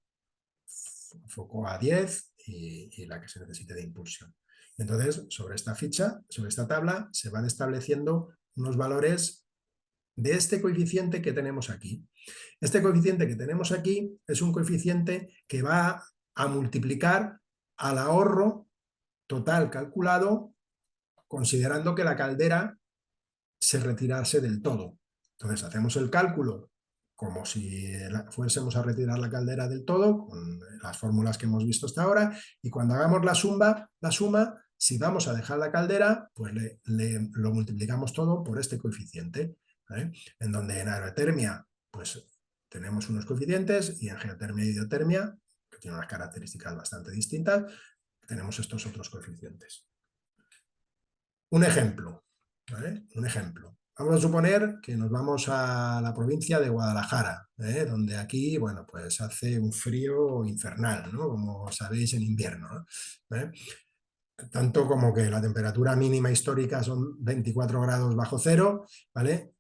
Speaker 1: foco a 10 y la que se necesite de impulsión. Entonces, sobre esta ficha, sobre esta tabla, se van estableciendo unos valores de este coeficiente que tenemos aquí. Este coeficiente que tenemos aquí es un coeficiente que va a multiplicar al ahorro total calculado, considerando que la caldera se retirase del todo. Entonces hacemos el cálculo como si fuésemos a retirar la caldera del todo, con las fórmulas que hemos visto hasta ahora, y cuando hagamos la suma, si vamos a dejar la caldera, pues lo multiplicamos todo por este coeficiente, en donde en aerotermia pues tenemos unos coeficientes y en geotermia y hidrotermia, que tienen unas características bastante distintas, tenemos estos otros coeficientes. Un ejemplo, ¿vale? Un ejemplo. Vamos a suponer que nos vamos a la provincia de Guadalajara, donde aquí, bueno, pues hace un frío infernal, ¿no? Como sabéis, en invierno, ¿no? Tanto como que la temperatura mínima histórica son 24 grados bajo cero, ¿vale?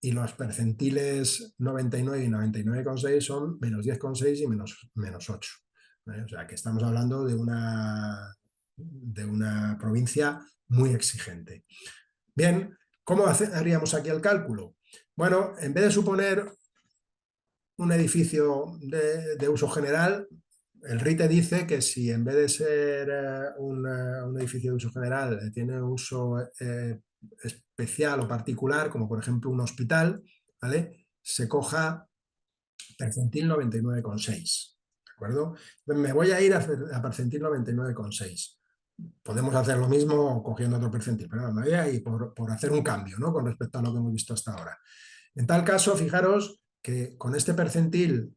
Speaker 1: Y los percentiles 99 y 99,6 son menos 10,6 y menos 8. ¿Vale? O sea que estamos hablando de una provincia muy exigente. Bien, ¿cómo haríamos aquí el cálculo? Bueno, en vez de suponer un edificio de uso general, el RITE dice que si en vez de ser un edificio de uso general tiene uso especial o particular, como por ejemplo un hospital, ¿vale? Se coja percentil 99,6. ¿De acuerdo? Me voy a ir a percentil 99,6. Podemos hacer lo mismo cogiendo otro percentil, pero me voy a ir por hacer un cambio, ¿no? Con respecto a lo que hemos visto hasta ahora. En tal caso, fijaros que con este percentil,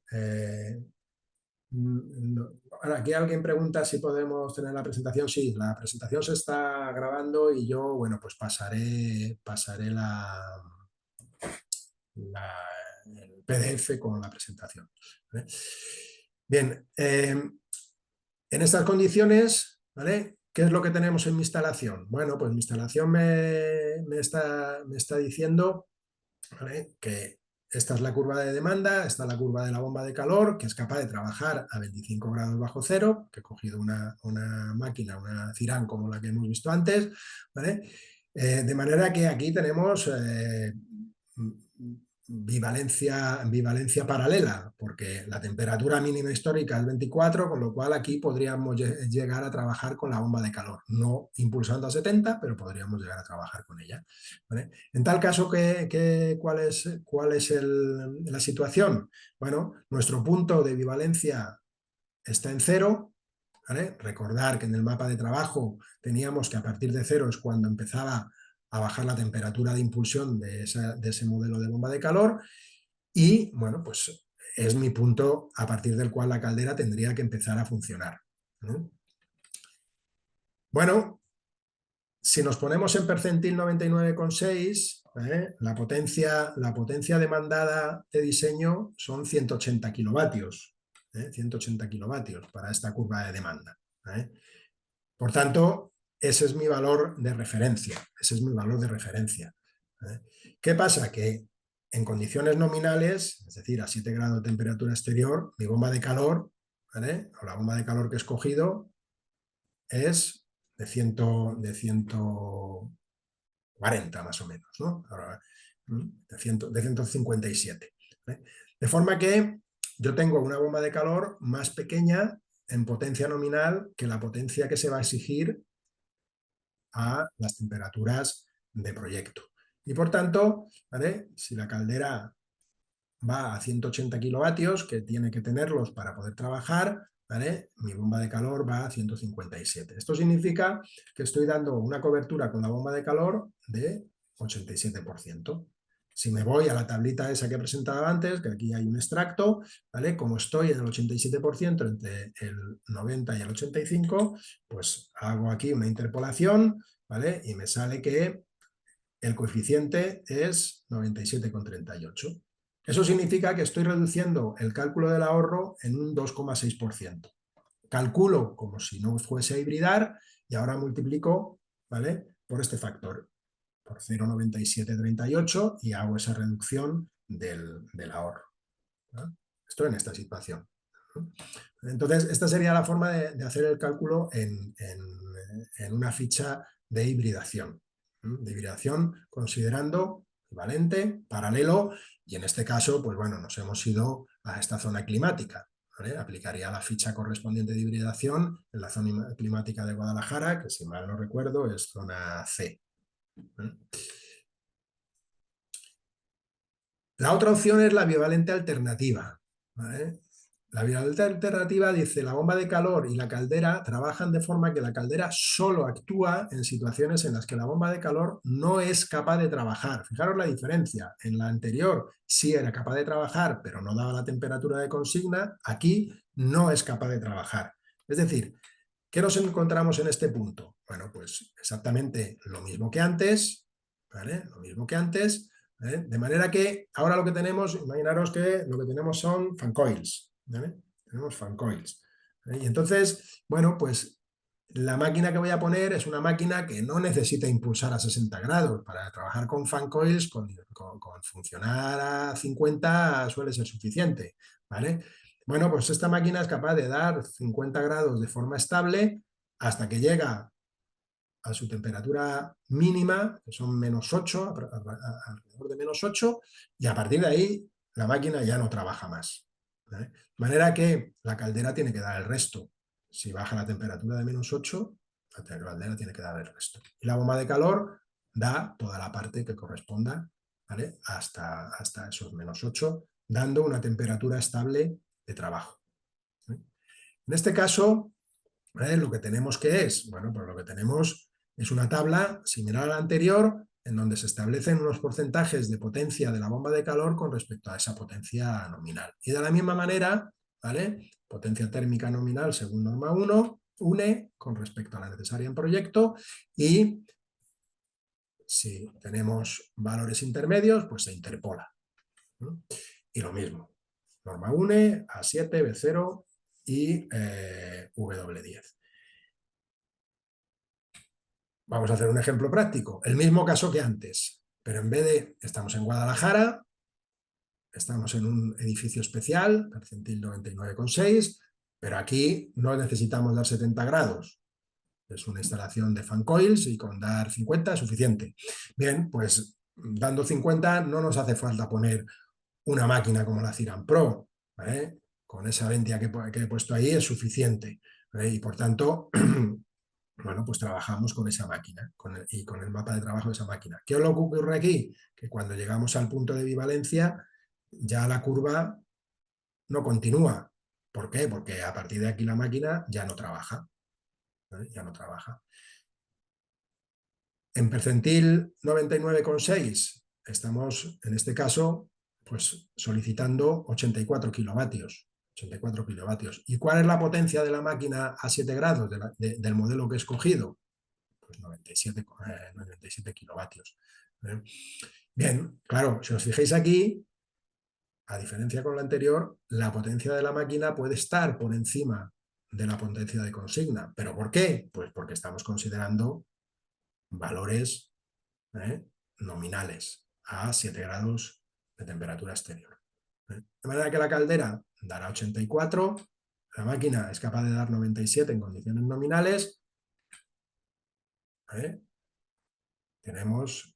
Speaker 1: ahora aquí alguien pregunta si podemos tener la presentación. Sí, la presentación se está grabando y yo, bueno, pues pasaré el PDF con la presentación. ¿Vale? Bien, en estas condiciones, ¿vale? ¿Qué es lo que tenemos en mi instalación? Bueno, pues mi instalación me está diciendo, ¿vale?, que esta es la curva de demanda, esta es la curva de la bomba de calor, que es capaz de trabajar a 25 grados bajo cero, que he cogido una máquina, una Cirán como la que hemos visto antes, ¿vale? De manera que aquí tenemos bivalencia paralela, porque la temperatura mínima histórica es 24, con lo cual aquí podríamos llegar a trabajar con la bomba de calor, no impulsando a 70, pero podríamos llegar a trabajar con ella, ¿vale? En tal caso, ¿cuál es la situación? Bueno, nuestro punto de bivalencia está en cero, ¿vale? Recordar que en el mapa de trabajo teníamos que a partir de cero es cuando empezaba a bajar la temperatura de impulsión de ese modelo de bomba de calor y, bueno, pues es mi punto a partir del cual la caldera tendría que empezar a funcionar, ¿no? Bueno, si nos ponemos en percentil 99,6, la potencia demandada de diseño son 180 kilovatios, 180 kilovatios para esta curva de demanda. Por tanto, ese es mi valor de referencia. Ese es mi valor de referencia. ¿Qué pasa? Que en condiciones nominales, es decir, a 7 grados de temperatura exterior, mi bomba de calor, ¿vale?, o la bomba de calor que he escogido, es de 140 más o menos, ¿no? De 157. ¿Vale? De forma que yo tengo una bomba de calor más pequeña en potencia nominal que la potencia que se va a exigir a las temperaturas de proyecto. Y por tanto, ¿vale?, si la caldera va a 180 kilovatios, que tiene que tenerlos para poder trabajar, ¿vale?, mi bomba de calor va a 157. Esto significa que estoy dando una cobertura con la bomba de calor de 87%. Si me voy a la tablita esa que he presentado antes, que aquí hay un extracto, ¿vale?, como estoy en el 87% entre el 90 y el 85, pues hago aquí una interpolación, ¿vale?, y me sale que el coeficiente es 97,38. Eso significa que estoy reduciendo el cálculo del ahorro en un 2,6%. Calculo como si no fuese a hibridar y ahora multiplico, ¿vale?, por este factor, por 0,9738, y hago esa reducción del ahorro, ¿no? Esto en esta situación. Entonces, esta sería la forma de hacer el cálculo en una ficha de hibridación. De hibridación considerando equivalente, paralelo, y en este caso, pues bueno, nos hemos ido a esta zona climática, ¿vale? Aplicaría la ficha correspondiente de hibridación en la zona climática de Guadalajara, que si mal no recuerdo es zona C. La otra opción es la bivalente alternativa, ¿vale? La bivalente alternativa dice: la bomba de calor y la caldera trabajan de forma que la caldera solo actúa en situaciones en las que la bomba de calor no es capaz de trabajar. Fijaros la diferencia. En la anterior sí era capaz de trabajar, pero no daba la temperatura de consigna. Aquí no es capaz de trabajar. Es decir, ¿Qué nos encontramos en este punto? Bueno, pues exactamente lo mismo que antes, ¿vale? Lo mismo que antes, ¿vale? De manera que ahora lo que tenemos, imaginaros que lo que tenemos son fan coils, ¿vale? Tenemos fan coils. ¿Vale? Y entonces, bueno, pues la máquina que voy a poner es una máquina que no necesita impulsar a 60 grados. Para trabajar con fan coils, con funcionar a 50 suele ser suficiente, ¿vale? Bueno, pues esta máquina es capaz de dar 50 grados de forma estable hasta que llega a su temperatura mínima, que son -8, alrededor de -8, y a partir de ahí la máquina ya no trabaja más, ¿vale? De manera que la caldera tiene que dar el resto. Si baja la temperatura de -8, la caldera tiene que dar el resto. Y la bomba de calor da toda la parte que corresponda, ¿vale? hasta esos -8, dando una temperatura estable de trabajo, ¿sí? En este caso, ¿vale? Lo que tenemos que es, bueno, pues lo que tenemos es una tabla similar a la anterior, en donde se establecen unos porcentajes de potencia de la bomba de calor con respecto a esa potencia nominal. Y de la misma manera, ¿vale? Potencia térmica nominal según norma 1, une con respecto a la necesaria en proyecto, y si tenemos valores intermedios, pues se interpola, ¿no? Y lo mismo, norma 1, A7, B0 y W10. Vamos a hacer un ejemplo práctico, el mismo caso que antes, pero en vez de, estamos en Guadalajara, estamos en un edificio especial, percentil 99,6, pero aquí no necesitamos dar 70 grados, es una instalación de fan coils y con dar 50 es suficiente. Bien, pues dando 50 no nos hace falta poner una máquina como la Ciran Pro, ¿vale? Con esa ventia que he puesto ahí es suficiente, ¿vale? Y por tanto, bueno, pues trabajamos con esa máquina y con el mapa de trabajo de esa máquina. ¿Qué es lo que ocurre aquí? Que cuando llegamos al punto de bivalencia, ya la curva no continúa. ¿Por qué? Porque a partir de aquí la máquina ya no trabaja, ¿vale? Ya no trabaja. En percentil 99,6 estamos, en este caso, pues solicitando 84 kilovatios. 84 kilovatios. ¿Y cuál es la potencia de la máquina a 7 grados del modelo que he escogido? Pues 97 kilovatios. Bien, claro, si os fijáis aquí, a diferencia con la anterior, la potencia de la máquina puede estar por encima de la potencia de consigna. ¿Pero por qué? Pues porque estamos considerando valores nominales a 7 grados de temperatura exterior. De manera que la caldera dará 84, la máquina es capaz de dar 97 en condiciones nominales. Tenemos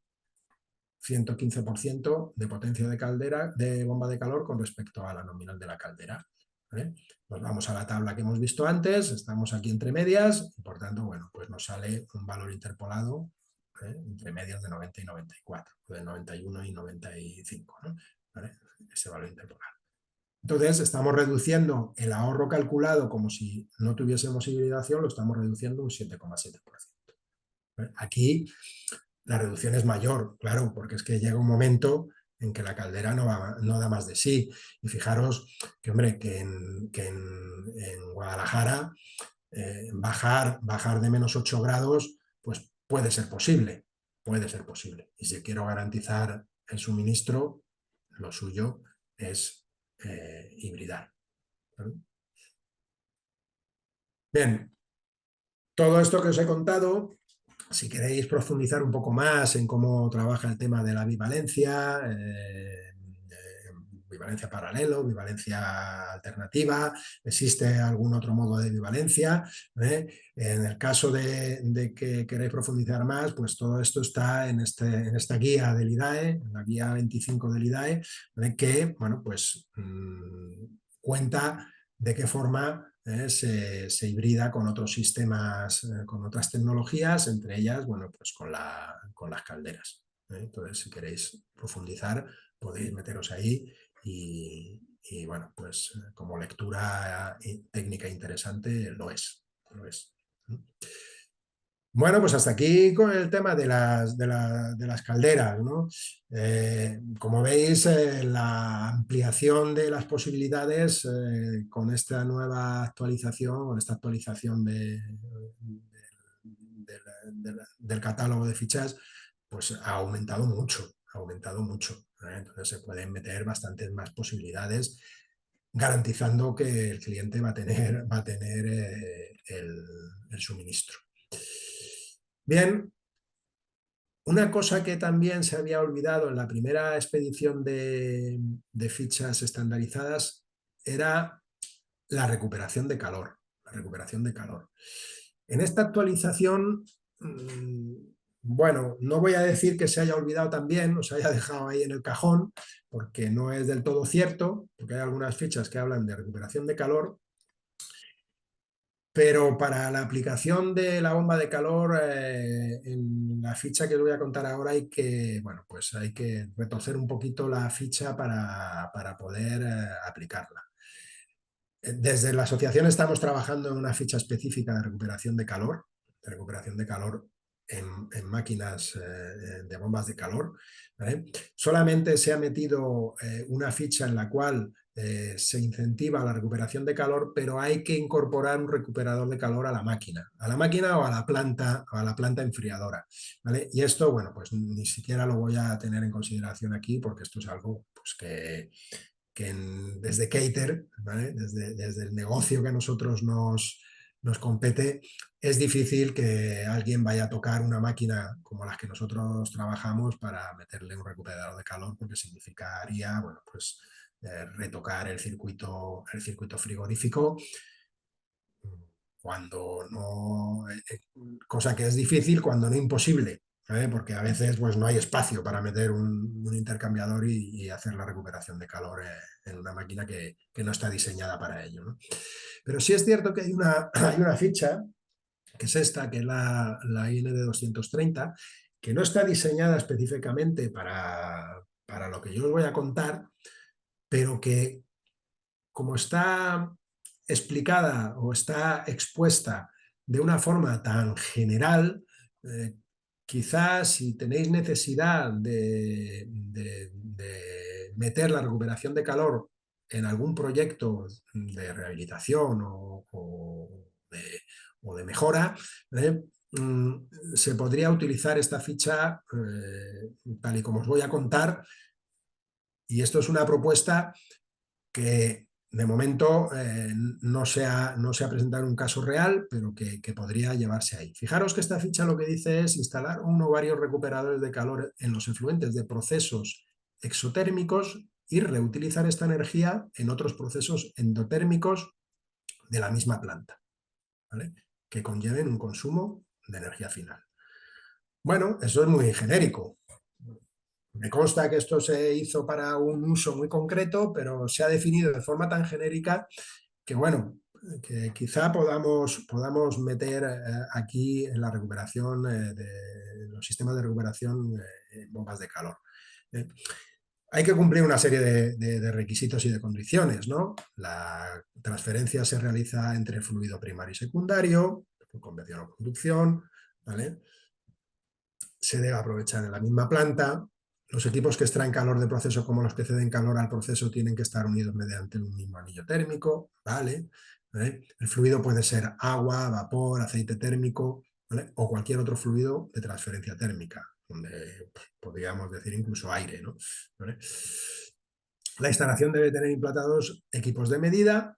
Speaker 1: 115% de potencia de caldera, de bomba de calor con respecto a la nominal de la caldera, ¿vale? Nos vamos a la tabla que hemos visto antes, estamos aquí entre medias y por tanto, bueno, pues nos sale un valor interpolado entre medias de 90 y 94, de 91 y 95, ¿no? ¿Vale? Ese valor interpolado. Entonces, estamos reduciendo el ahorro calculado como si no tuviésemos hibridación, lo estamos reduciendo un 7,7%. Aquí la reducción es mayor, claro, porque es que llega un momento en que la caldera no da más de sí. Y fijaros que, hombre, en Guadalajara bajar de -8 grados, pues puede ser posible, puede ser posible. Y si quiero garantizar el suministro, lo suyo es hibridar, ¿no? Bien, todo esto que os he contado, si queréis profundizar un poco más en cómo trabaja el tema de la bivalencia, bivalencia paralelo, bivalencia alternativa, existe algún otro modo de bivalencia, ¿eh? En el caso de que queréis profundizar más, pues todo esto está en esta guía del IDAE, en la guía 25 del IDAE, ¿vale? Que, bueno, pues cuenta de qué forma se hibrida con otros sistemas, con otras tecnologías, entre ellas, bueno, pues con las calderas. Entonces, si queréis profundizar, podéis meteros ahí y bueno, pues como lectura técnica interesante lo es. Lo es. Bueno, pues hasta aquí con el tema de las calderas, ¿no? Como veis, la ampliación de las posibilidades con esta nueva actualización, con esta actualización del catálogo de fichas, pues ha aumentado mucho, ha aumentado mucho. Entonces se pueden meter bastantes más posibilidades, garantizando que el cliente va a tener el suministro. Bien, una cosa que también se había olvidado en la primera expedición de fichas estandarizadas era la recuperación de calor. La recuperación de calor. En esta actualización, bueno, no voy a decir que se haya olvidado también o se haya dejado ahí en el cajón, porque no es del todo cierto, porque hay algunas fichas que hablan de recuperación de calor, pero para la aplicación de la bomba de calor, en la ficha que os voy a contar ahora bueno, pues hay que retorcer un poquito la ficha para poder aplicarla. Desde la asociación estamos trabajando en una ficha específica de recuperación de calor en máquinas de bombas de calor. ¿Vale? Solamente se ha metido una ficha en la cual se incentiva la recuperación de calor, pero hay que incorporar un recuperador de calor a la máquina o a la planta enfriadora. ¿Vale? Y esto, bueno, pues ni siquiera lo voy a tener en consideración aquí porque esto es algo pues, que desde Cater, ¿vale? Desde el negocio que a nosotros nos compete, es difícil que alguien vaya a tocar una máquina como las que nosotros trabajamos para meterle un recuperador de calor, porque significaría, bueno, pues retocar el circuito frigorífico cuando no, cosa que es difícil cuando no imposible, ¿eh? Porque a veces pues, no hay espacio para meter un intercambiador y hacer la recuperación de calor en una máquina que no está diseñada para ello, ¿no? Pero sí es cierto que hay una ficha, que es esta, que es la IND 230, que no está diseñada específicamente para lo que yo os voy a contar, pero que como está explicada o está expuesta de una forma tan general, quizás si tenéis necesidad de meter la recuperación de calor en algún proyecto de rehabilitación o de mejora, ¿eh? Se podría utilizar esta ficha tal y como os voy a contar, y esto es una propuesta que de momento no se ha presentado en un caso real, pero que podría llevarse ahí. Fijaros que esta ficha lo que dice es instalar uno o varios recuperadores de calor en los efluentes de procesos exotérmicos y reutilizar esta energía en otros procesos endotérmicos de la misma planta, ¿vale? Que conlleven un consumo de energía final. Bueno, eso es muy genérico. Me consta que esto se hizo para un uso muy concreto, pero se ha definido de forma tan genérica que, bueno, que quizá podamos meter aquí en la recuperación de los sistemas de recuperación bombas de calor. Eh, Hay que cumplir una serie de requisitos y de condiciones, ¿no? La transferencia se realiza entre fluido primario y secundario, por convección o conducción, ¿vale? Se debe aprovechar en la misma planta. Los equipos que extraen calor de proceso como los que ceden calor al proceso tienen que estar unidos mediante un mismo anillo térmico, ¿vale? El fluido puede ser agua, vapor, aceite térmico, ¿vale? O cualquier otro fluido de transferencia térmica, donde pues, podríamos decir incluso aire, ¿no? ¿Vale? La instalación debe tener implantados equipos de medida,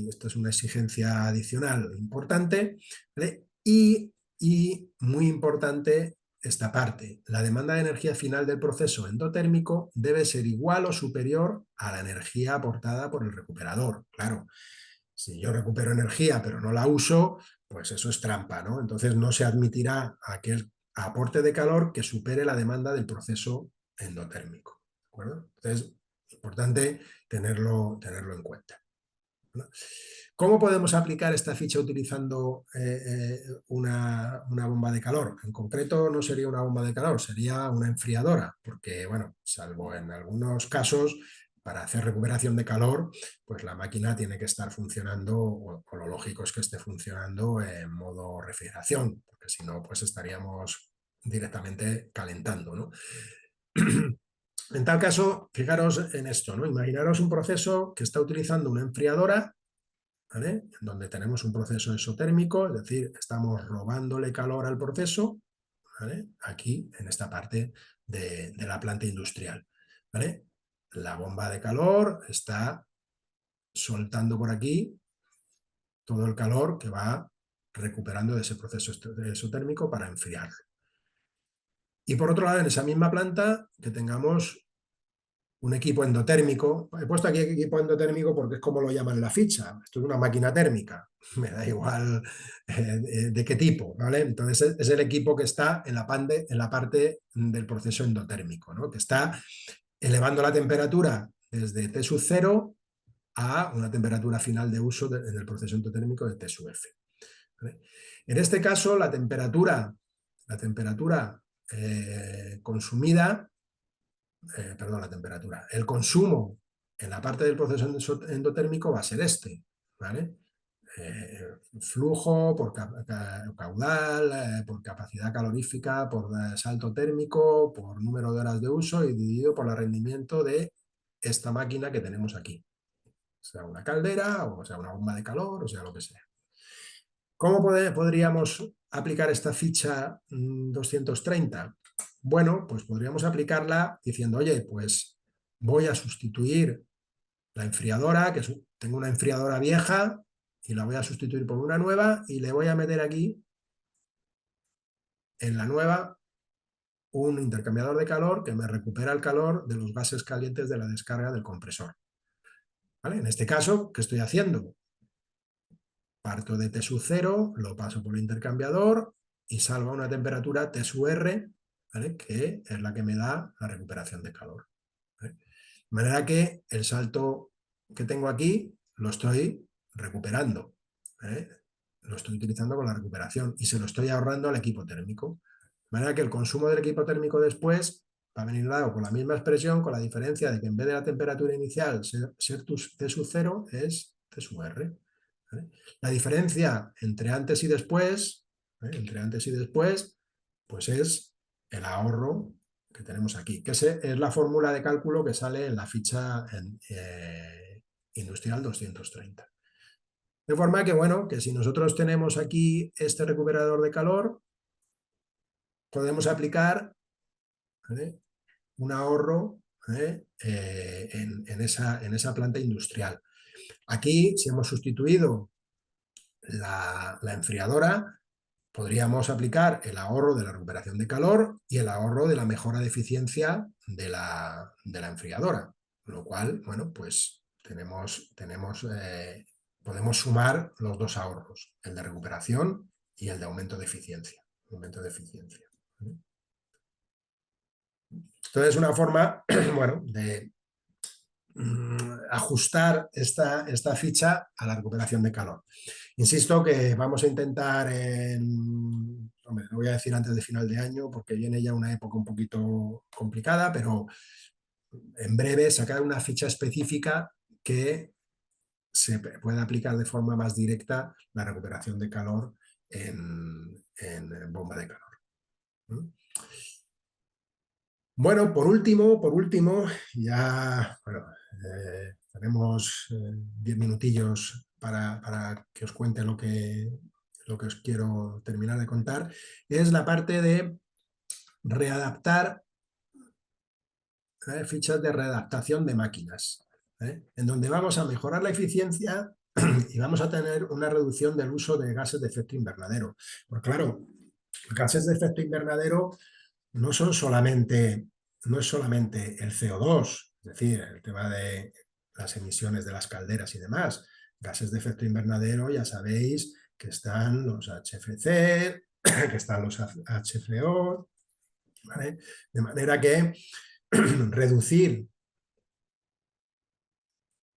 Speaker 1: esto es una exigencia adicional importante, ¿vale? Y muy importante esta parte, la demanda de energía final del proceso endotérmico debe ser igual o superior a la energía aportada por el recuperador. Claro, si yo recupero energía pero no la uso, pues eso es trampa, ¿no? Entonces no se admitirá aquel aporte de calor que supere la demanda del proceso endotérmico. ¿De acuerdo? Entonces, importante tenerlo en cuenta, ¿no? ¿Cómo podemos aplicar esta ficha utilizando una bomba de calor? En concreto no sería una bomba de calor, sería una enfriadora, porque, bueno, salvo en algunos casos, para hacer recuperación de calor, pues la máquina tiene que estar funcionando, o lo lógico es que esté funcionando en modo refrigeración, porque si no, pues estaríamos directamente calentando, ¿no? En tal caso, fijaros en esto, ¿no? Imaginaros un proceso que está utilizando una enfriadora, ¿vale? En donde tenemos un proceso exotérmico, es decir, estamos robándole calor al proceso, ¿vale? Aquí, en esta parte de la planta industrial, ¿vale? La bomba de calor está soltando por aquí todo el calor que va recuperando de ese proceso exotérmico para enfriarlo. Y por otro lado, en esa misma planta, que tengamos un equipo endotérmico. He puesto aquí equipo endotérmico porque es como lo llaman en la ficha. Esto es una máquina térmica. Me da igual de qué tipo, ¿vale? Entonces es el equipo que está en la parte del proceso endotérmico, ¿no? Que está elevando la temperatura desde T sub 0 a una temperatura final de uso en el proceso endotérmico de T sub F. ¿Vale? En este caso, la temperatura consumida, perdón, la temperatura. El consumo en la parte del proceso endotérmico va a ser este, ¿vale? Flujo por caudal, por capacidad calorífica, por salto térmico, por número de horas de uso y dividido por el rendimiento de esta máquina que tenemos aquí. Sea una caldera, o sea una bomba de calor, o sea lo que sea. ¿Cómo podríamos aplicar esta ficha 230? Bueno, pues podríamos aplicarla diciendo, oye, pues voy a sustituir la enfriadora, tengo una enfriadora vieja y la voy a sustituir por una nueva y le voy a meter aquí, en la nueva, un intercambiador de calor que me recupera el calor de los gases calientes de la descarga del compresor. ¿Vale? En este caso, ¿qué estoy haciendo? Parto de T sub 0, lo paso por el intercambiador y salgo a una temperatura T sub R, ¿vale? Que es la que me da la recuperación de calor. ¿Vale? De manera que el salto que tengo aquí lo estoy recuperando. ¿Vale? Lo estoy utilizando con la recuperación y se lo estoy ahorrando al equipo térmico. De manera que el consumo del equipo térmico después va a venir dado con la misma expresión, con la diferencia de que en vez de la temperatura inicial ser T sub 0 es T sub R. ¿Vale? La diferencia entre antes y después, pues es el ahorro que tenemos aquí, que es la fórmula de cálculo que sale en la ficha industrial 230. De forma que, bueno, que si nosotros tenemos aquí este recuperador de calor, podemos aplicar, ¿vale?, un ahorro, en esa planta industrial. Aquí, si hemos sustituido la enfriadora, podríamos aplicar el ahorro de la recuperación de calor y el ahorro de la mejora de eficiencia de la enfriadora, lo cual, bueno, pues podemos sumar los dos ahorros, el de recuperación y el de aumento de eficiencia. Entonces, es una forma, bueno, de ajustar esta ficha a la recuperación de calor. Insisto que vamos a intentar, hombre, lo voy a decir antes de final de año porque viene ya una época un poquito complicada, pero en breve sacar una ficha específica que se pueda aplicar de forma más directa la recuperación de calor en bomba de calor. ¿Mm? Bueno, por último, ya bueno, tenemos 10 minutillos para que os cuente lo que os quiero terminar de contar, es la parte de readaptar, fichas de readaptación de máquinas, en donde vamos a mejorar la eficiencia y vamos a tener una reducción del uso de gases de efecto invernadero. Porque claro, gases de efecto invernadero no es solamente el CO2, es decir, el tema de las emisiones de las calderas y demás. Gases de efecto invernadero, ya sabéis que están los HFC, que están los HFO, ¿vale? De manera que reducir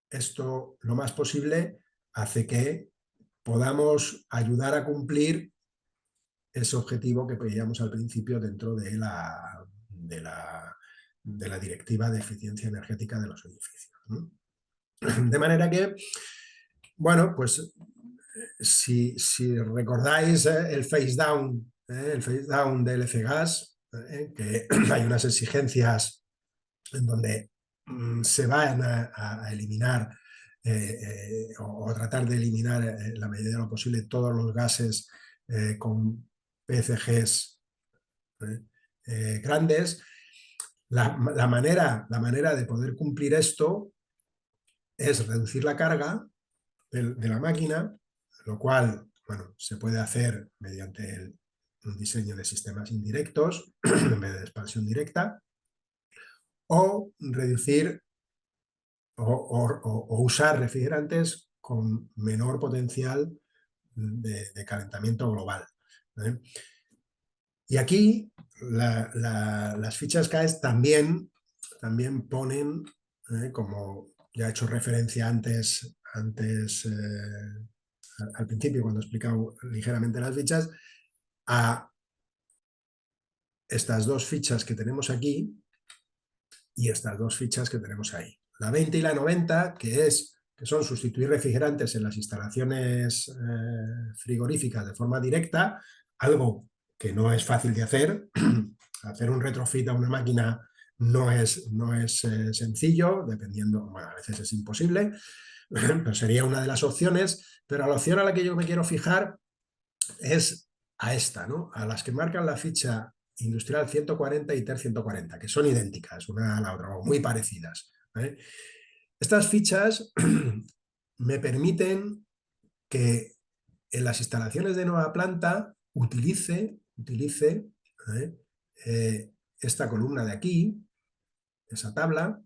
Speaker 1: esto lo más posible hace que podamos ayudar a cumplir ese objetivo que pedíamos al principio dentro de la directiva de eficiencia energética de los edificios. De manera que, bueno, pues si recordáis el face down del F-Gas, que hay unas exigencias en donde se van a eliminar o tratar de eliminar en la medida de lo posible todos los gases con PCGs grandes. La manera de poder cumplir esto es reducir la carga de la máquina, lo cual, bueno, se puede hacer mediante un diseño de sistemas indirectos en vez de expansión directa, o reducir o usar refrigerantes con menor potencial de calentamiento global. Y aquí las fichas CAES también ponen, como ya he hecho referencia antes al principio, cuando he explicado ligeramente las fichas, a estas dos fichas que tenemos aquí y estas dos fichas que tenemos ahí. La 20 y la 90, que son sustituir refrigerantes en las instalaciones frigoríficas de forma directa, algo que no es fácil de hacer. Hacer un retrofit a una máquina no es sencillo, dependiendo, bueno, a veces es imposible, pero sería una de las opciones, pero la opción a la que yo me quiero fijar es a esta, ¿no? A las que marcan la ficha industrial 140 y TER 140, que son idénticas, una a la otra, o muy parecidas. Estas fichas me permiten que en las instalaciones de nueva planta utilice esta columna de aquí, esa tabla,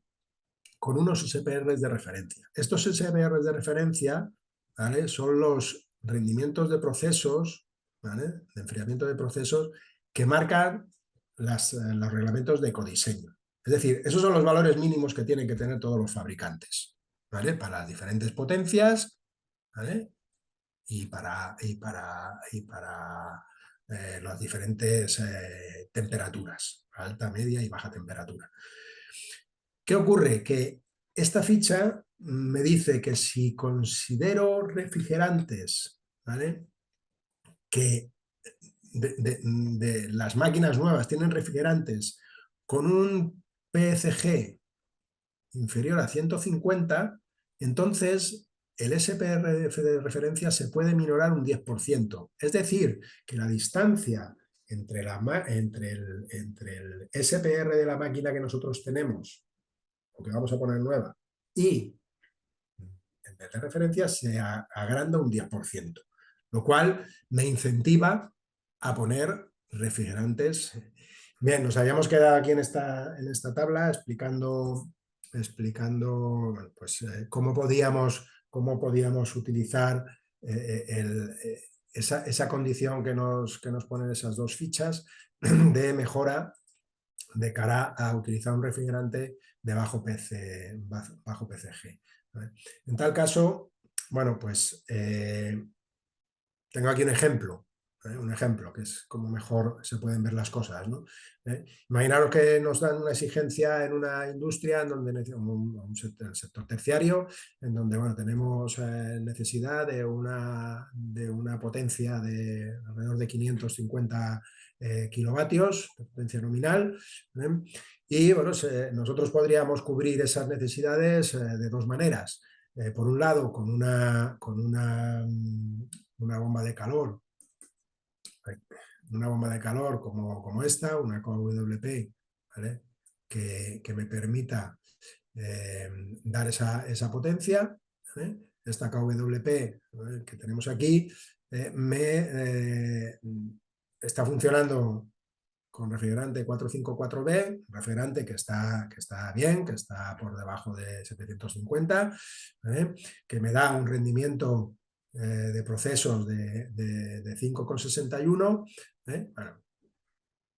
Speaker 1: con unos SPRs de referencia. Estos SPRs de referencia, ¿vale?, son los rendimientos de procesos, ¿vale?, de enfriamiento de procesos que marcan los reglamentos de ecodiseño. Es decir, esos son los valores mínimos que tienen que tener todos los fabricantes, ¿vale?, para las diferentes potencias, ¿vale?, y para las diferentes temperaturas, alta, media y baja temperatura. ¿Qué ocurre? Que esta ficha me dice que si considero refrigerantes, ¿vale?, que de las máquinas nuevas tienen refrigerantes con un PCG inferior a 150, entonces el SPR de referencia se puede minorar un 10%. Es decir, que la distancia entre el SPR de la máquina que nosotros tenemos, o que vamos a poner nueva, y el de referencia se agranda un 10%, lo cual me incentiva a poner refrigerantes. Bien, nos habíamos quedado aquí en esta tabla explicando bueno, pues, cómo podíamos utilizar esa condición que nos ponen esas dos fichas de mejora de cara a utilizar un refrigerante de bajo PCG. ¿Vale? En tal caso, bueno, pues tengo aquí un ejemplo que es como mejor se pueden ver las cosas, ¿no? Imaginaros que nos dan una exigencia en una industria, en donde el sector terciario, en donde, bueno, tenemos necesidad de una potencia de alrededor de 550 kilovatios, de potencia nominal, y bueno, nosotros podríamos cubrir esas necesidades de dos maneras. Por un lado, con una bomba de calor, como esta, una KWP, ¿vale?, que me permita dar esa potencia, ¿vale? Esta KWP, ¿vale?, que tenemos aquí está funcionando con refrigerante 454B, refrigerante que está bien, que está por debajo de 750, ¿vale?, que me da un rendimiento de procesos de 5,61, bueno,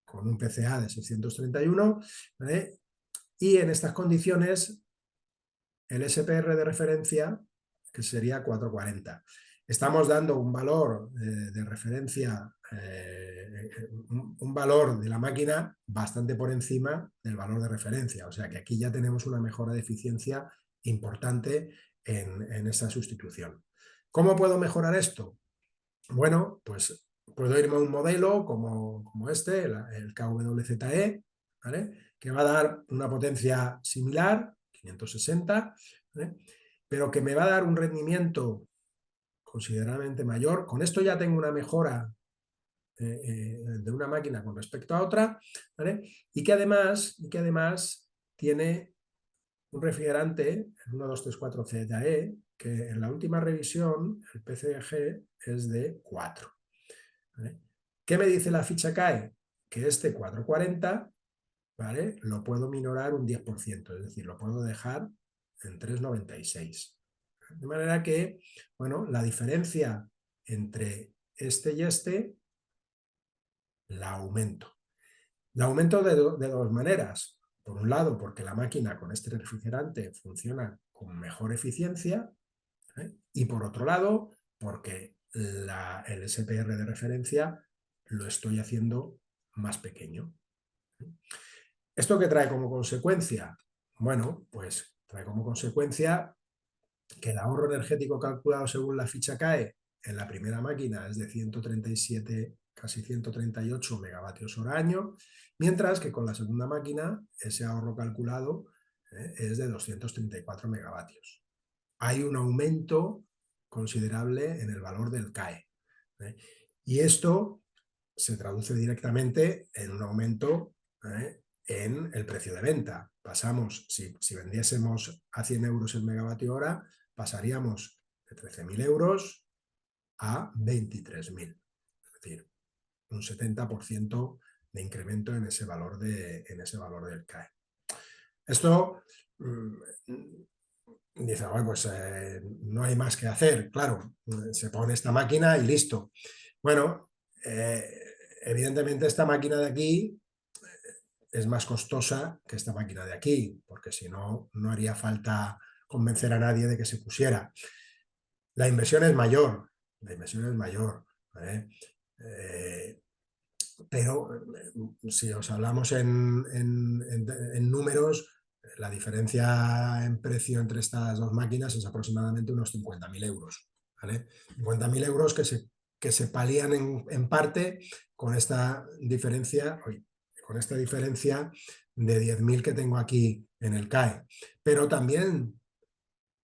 Speaker 1: con un PCA de 631, ¿vale?, y en estas condiciones el SPR de referencia, que sería 440. Estamos dando un valor de referencia, un valor de la máquina bastante por encima del valor de referencia. O sea que aquí ya tenemos una mejora de eficiencia importante en esta sustitución. ¿Cómo puedo mejorar esto? Bueno, pues puedo irme a un modelo como este, el KWZE, ¿vale? Que va a dar una potencia similar, 560, ¿vale? Pero que me va a dar un rendimiento considerablemente mayor. Con esto ya tengo una mejora de una máquina con respecto a otra, ¿vale? Y que además tiene un refrigerante, el 1234ZE, que en la última revisión el PCG es de 4. ¿Vale? ¿Qué me dice la ficha CAE? Que este 440, ¿vale? Lo puedo minorar un 10%, es decir, lo puedo dejar en 396. De manera que, bueno, la diferencia entre este y este la aumento. La aumento de dos maneras. Por un lado, porque la máquina con este refrigerante funciona con mejor eficiencia, ¿eh? Y por otro lado, porque el SPR de referencia lo estoy haciendo más pequeño. ¿Esto qué trae como consecuencia? Bueno, pues trae como consecuencia que el ahorro energético calculado según la ficha CAE en la primera máquina es de 137, casi 138 megavatios hora año, mientras que con la segunda máquina ese ahorro calculado es de 234 megavatios. Hay un aumento considerable en el valor del CAE. ¿eh? Y esto se traduce directamente en un aumento en el precio de venta. Pasamos, si vendiésemos a 100 euros el megavatio hora, pasaríamos de 13.000 euros a 23.000. Es decir, un 70% de incremento en ese valor del CAE. Esto dice, bueno, pues no hay más que hacer. Claro, se pone esta máquina y listo. Bueno, evidentemente esta máquina de aquí es más costosa que esta máquina de aquí, porque si no, no haría falta convencer a nadie de que se pusiera. La inversión es mayor, ¿vale? Pero si os hablamos en números, la diferencia en precio entre estas dos máquinas es aproximadamente unos 50.000 euros. ¿Vale? 50.000 euros que se palían en parte con esta diferencia, de 10.000 que tengo aquí en el CAE. Pero también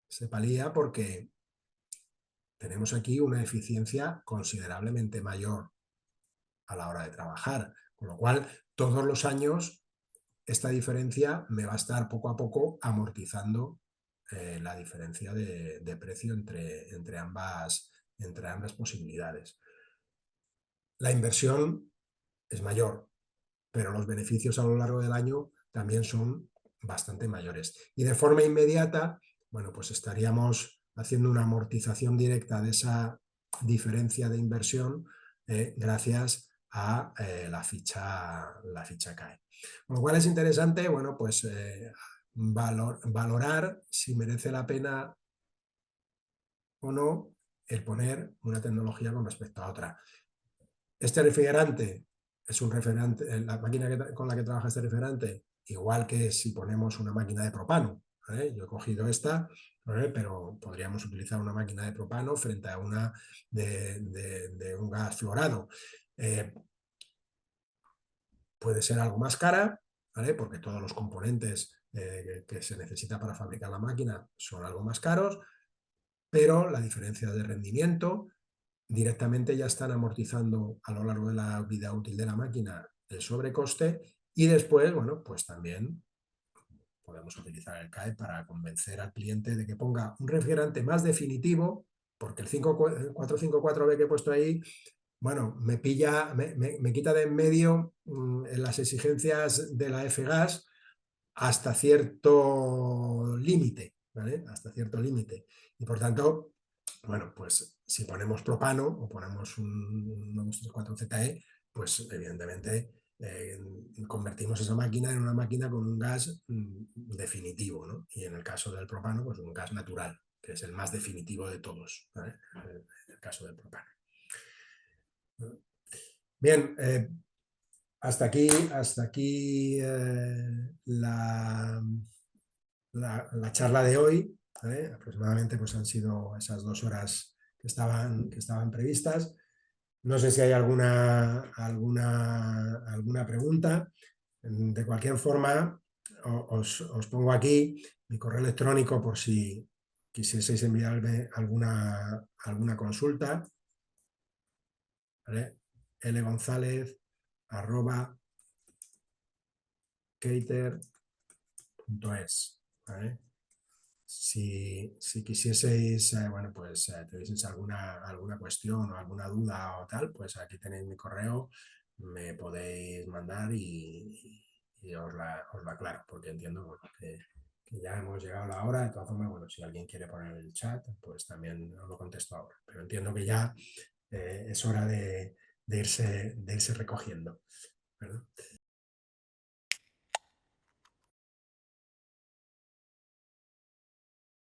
Speaker 1: se palía porque tenemos aquí una eficiencia considerablemente mayor a la hora de trabajar, con lo cual todos los años esta diferencia me va a estar poco a poco amortizando la diferencia de precio entre ambas posibilidades. La inversión es mayor, pero los beneficios a lo largo del año también son bastante mayores. Y de forma inmediata, bueno, pues estaríamos haciendo una amortización directa de esa diferencia de inversión gracias a la ficha CAE. Con lo cual es interesante, bueno, pues valorar si merece la pena o no el poner una tecnología con respecto a otra. Este refrigerante es un refrigerante, la máquina con la que trabaja este refrigerante, igual que si ponemos una máquina de propano. ¿Vale? Yo he cogido esta, ¿vale? Pero podríamos utilizar una máquina de propano frente a una de un gas fluorado. Puede ser algo más cara, ¿vale? Porque todos los componentes que se necesita para fabricar la máquina son algo más caros, pero la diferencia de rendimiento directamente ya están amortizando a lo largo de la vida útil de la máquina el sobrecoste y después, bueno, pues también podemos utilizar el CAE para convencer al cliente de que ponga un refrigerante más definitivo, porque el 454B que he puesto ahí, bueno, me quita de en medio en las exigencias de la F-Gas hasta cierto límite, ¿vale? Hasta cierto límite. Y por tanto, bueno, pues si ponemos propano o ponemos un 1234ZE, pues evidentemente convertimos esa máquina en una máquina con un gas definitivo, ¿no? Y en el caso del propano, pues un gas natural, que es el más definitivo de todos, ¿vale? En el caso del propano. Bien, hasta aquí la la charla de hoy, ¿vale? Aproximadamente pues han sido esas 2 horas que estaban previstas. No sé si hay alguna pregunta. De cualquier forma, os pongo aquí mi correo electrónico por si quisieseis enviarme alguna consulta, ¿vale? lgonzalez arroba cater.es, ¿vale? Si quisieseis, bueno, pues tuvieseis alguna cuestión o alguna duda o tal, pues aquí tenéis mi correo, me podéis mandar y os la aclaro, porque entiendo bueno, que ya hemos llegado a la hora. De todas formas, bueno, si alguien quiere poner el chat, pues también os lo contesto ahora. Pero entiendo que ya es hora de irse recogiendo, ¿verdad?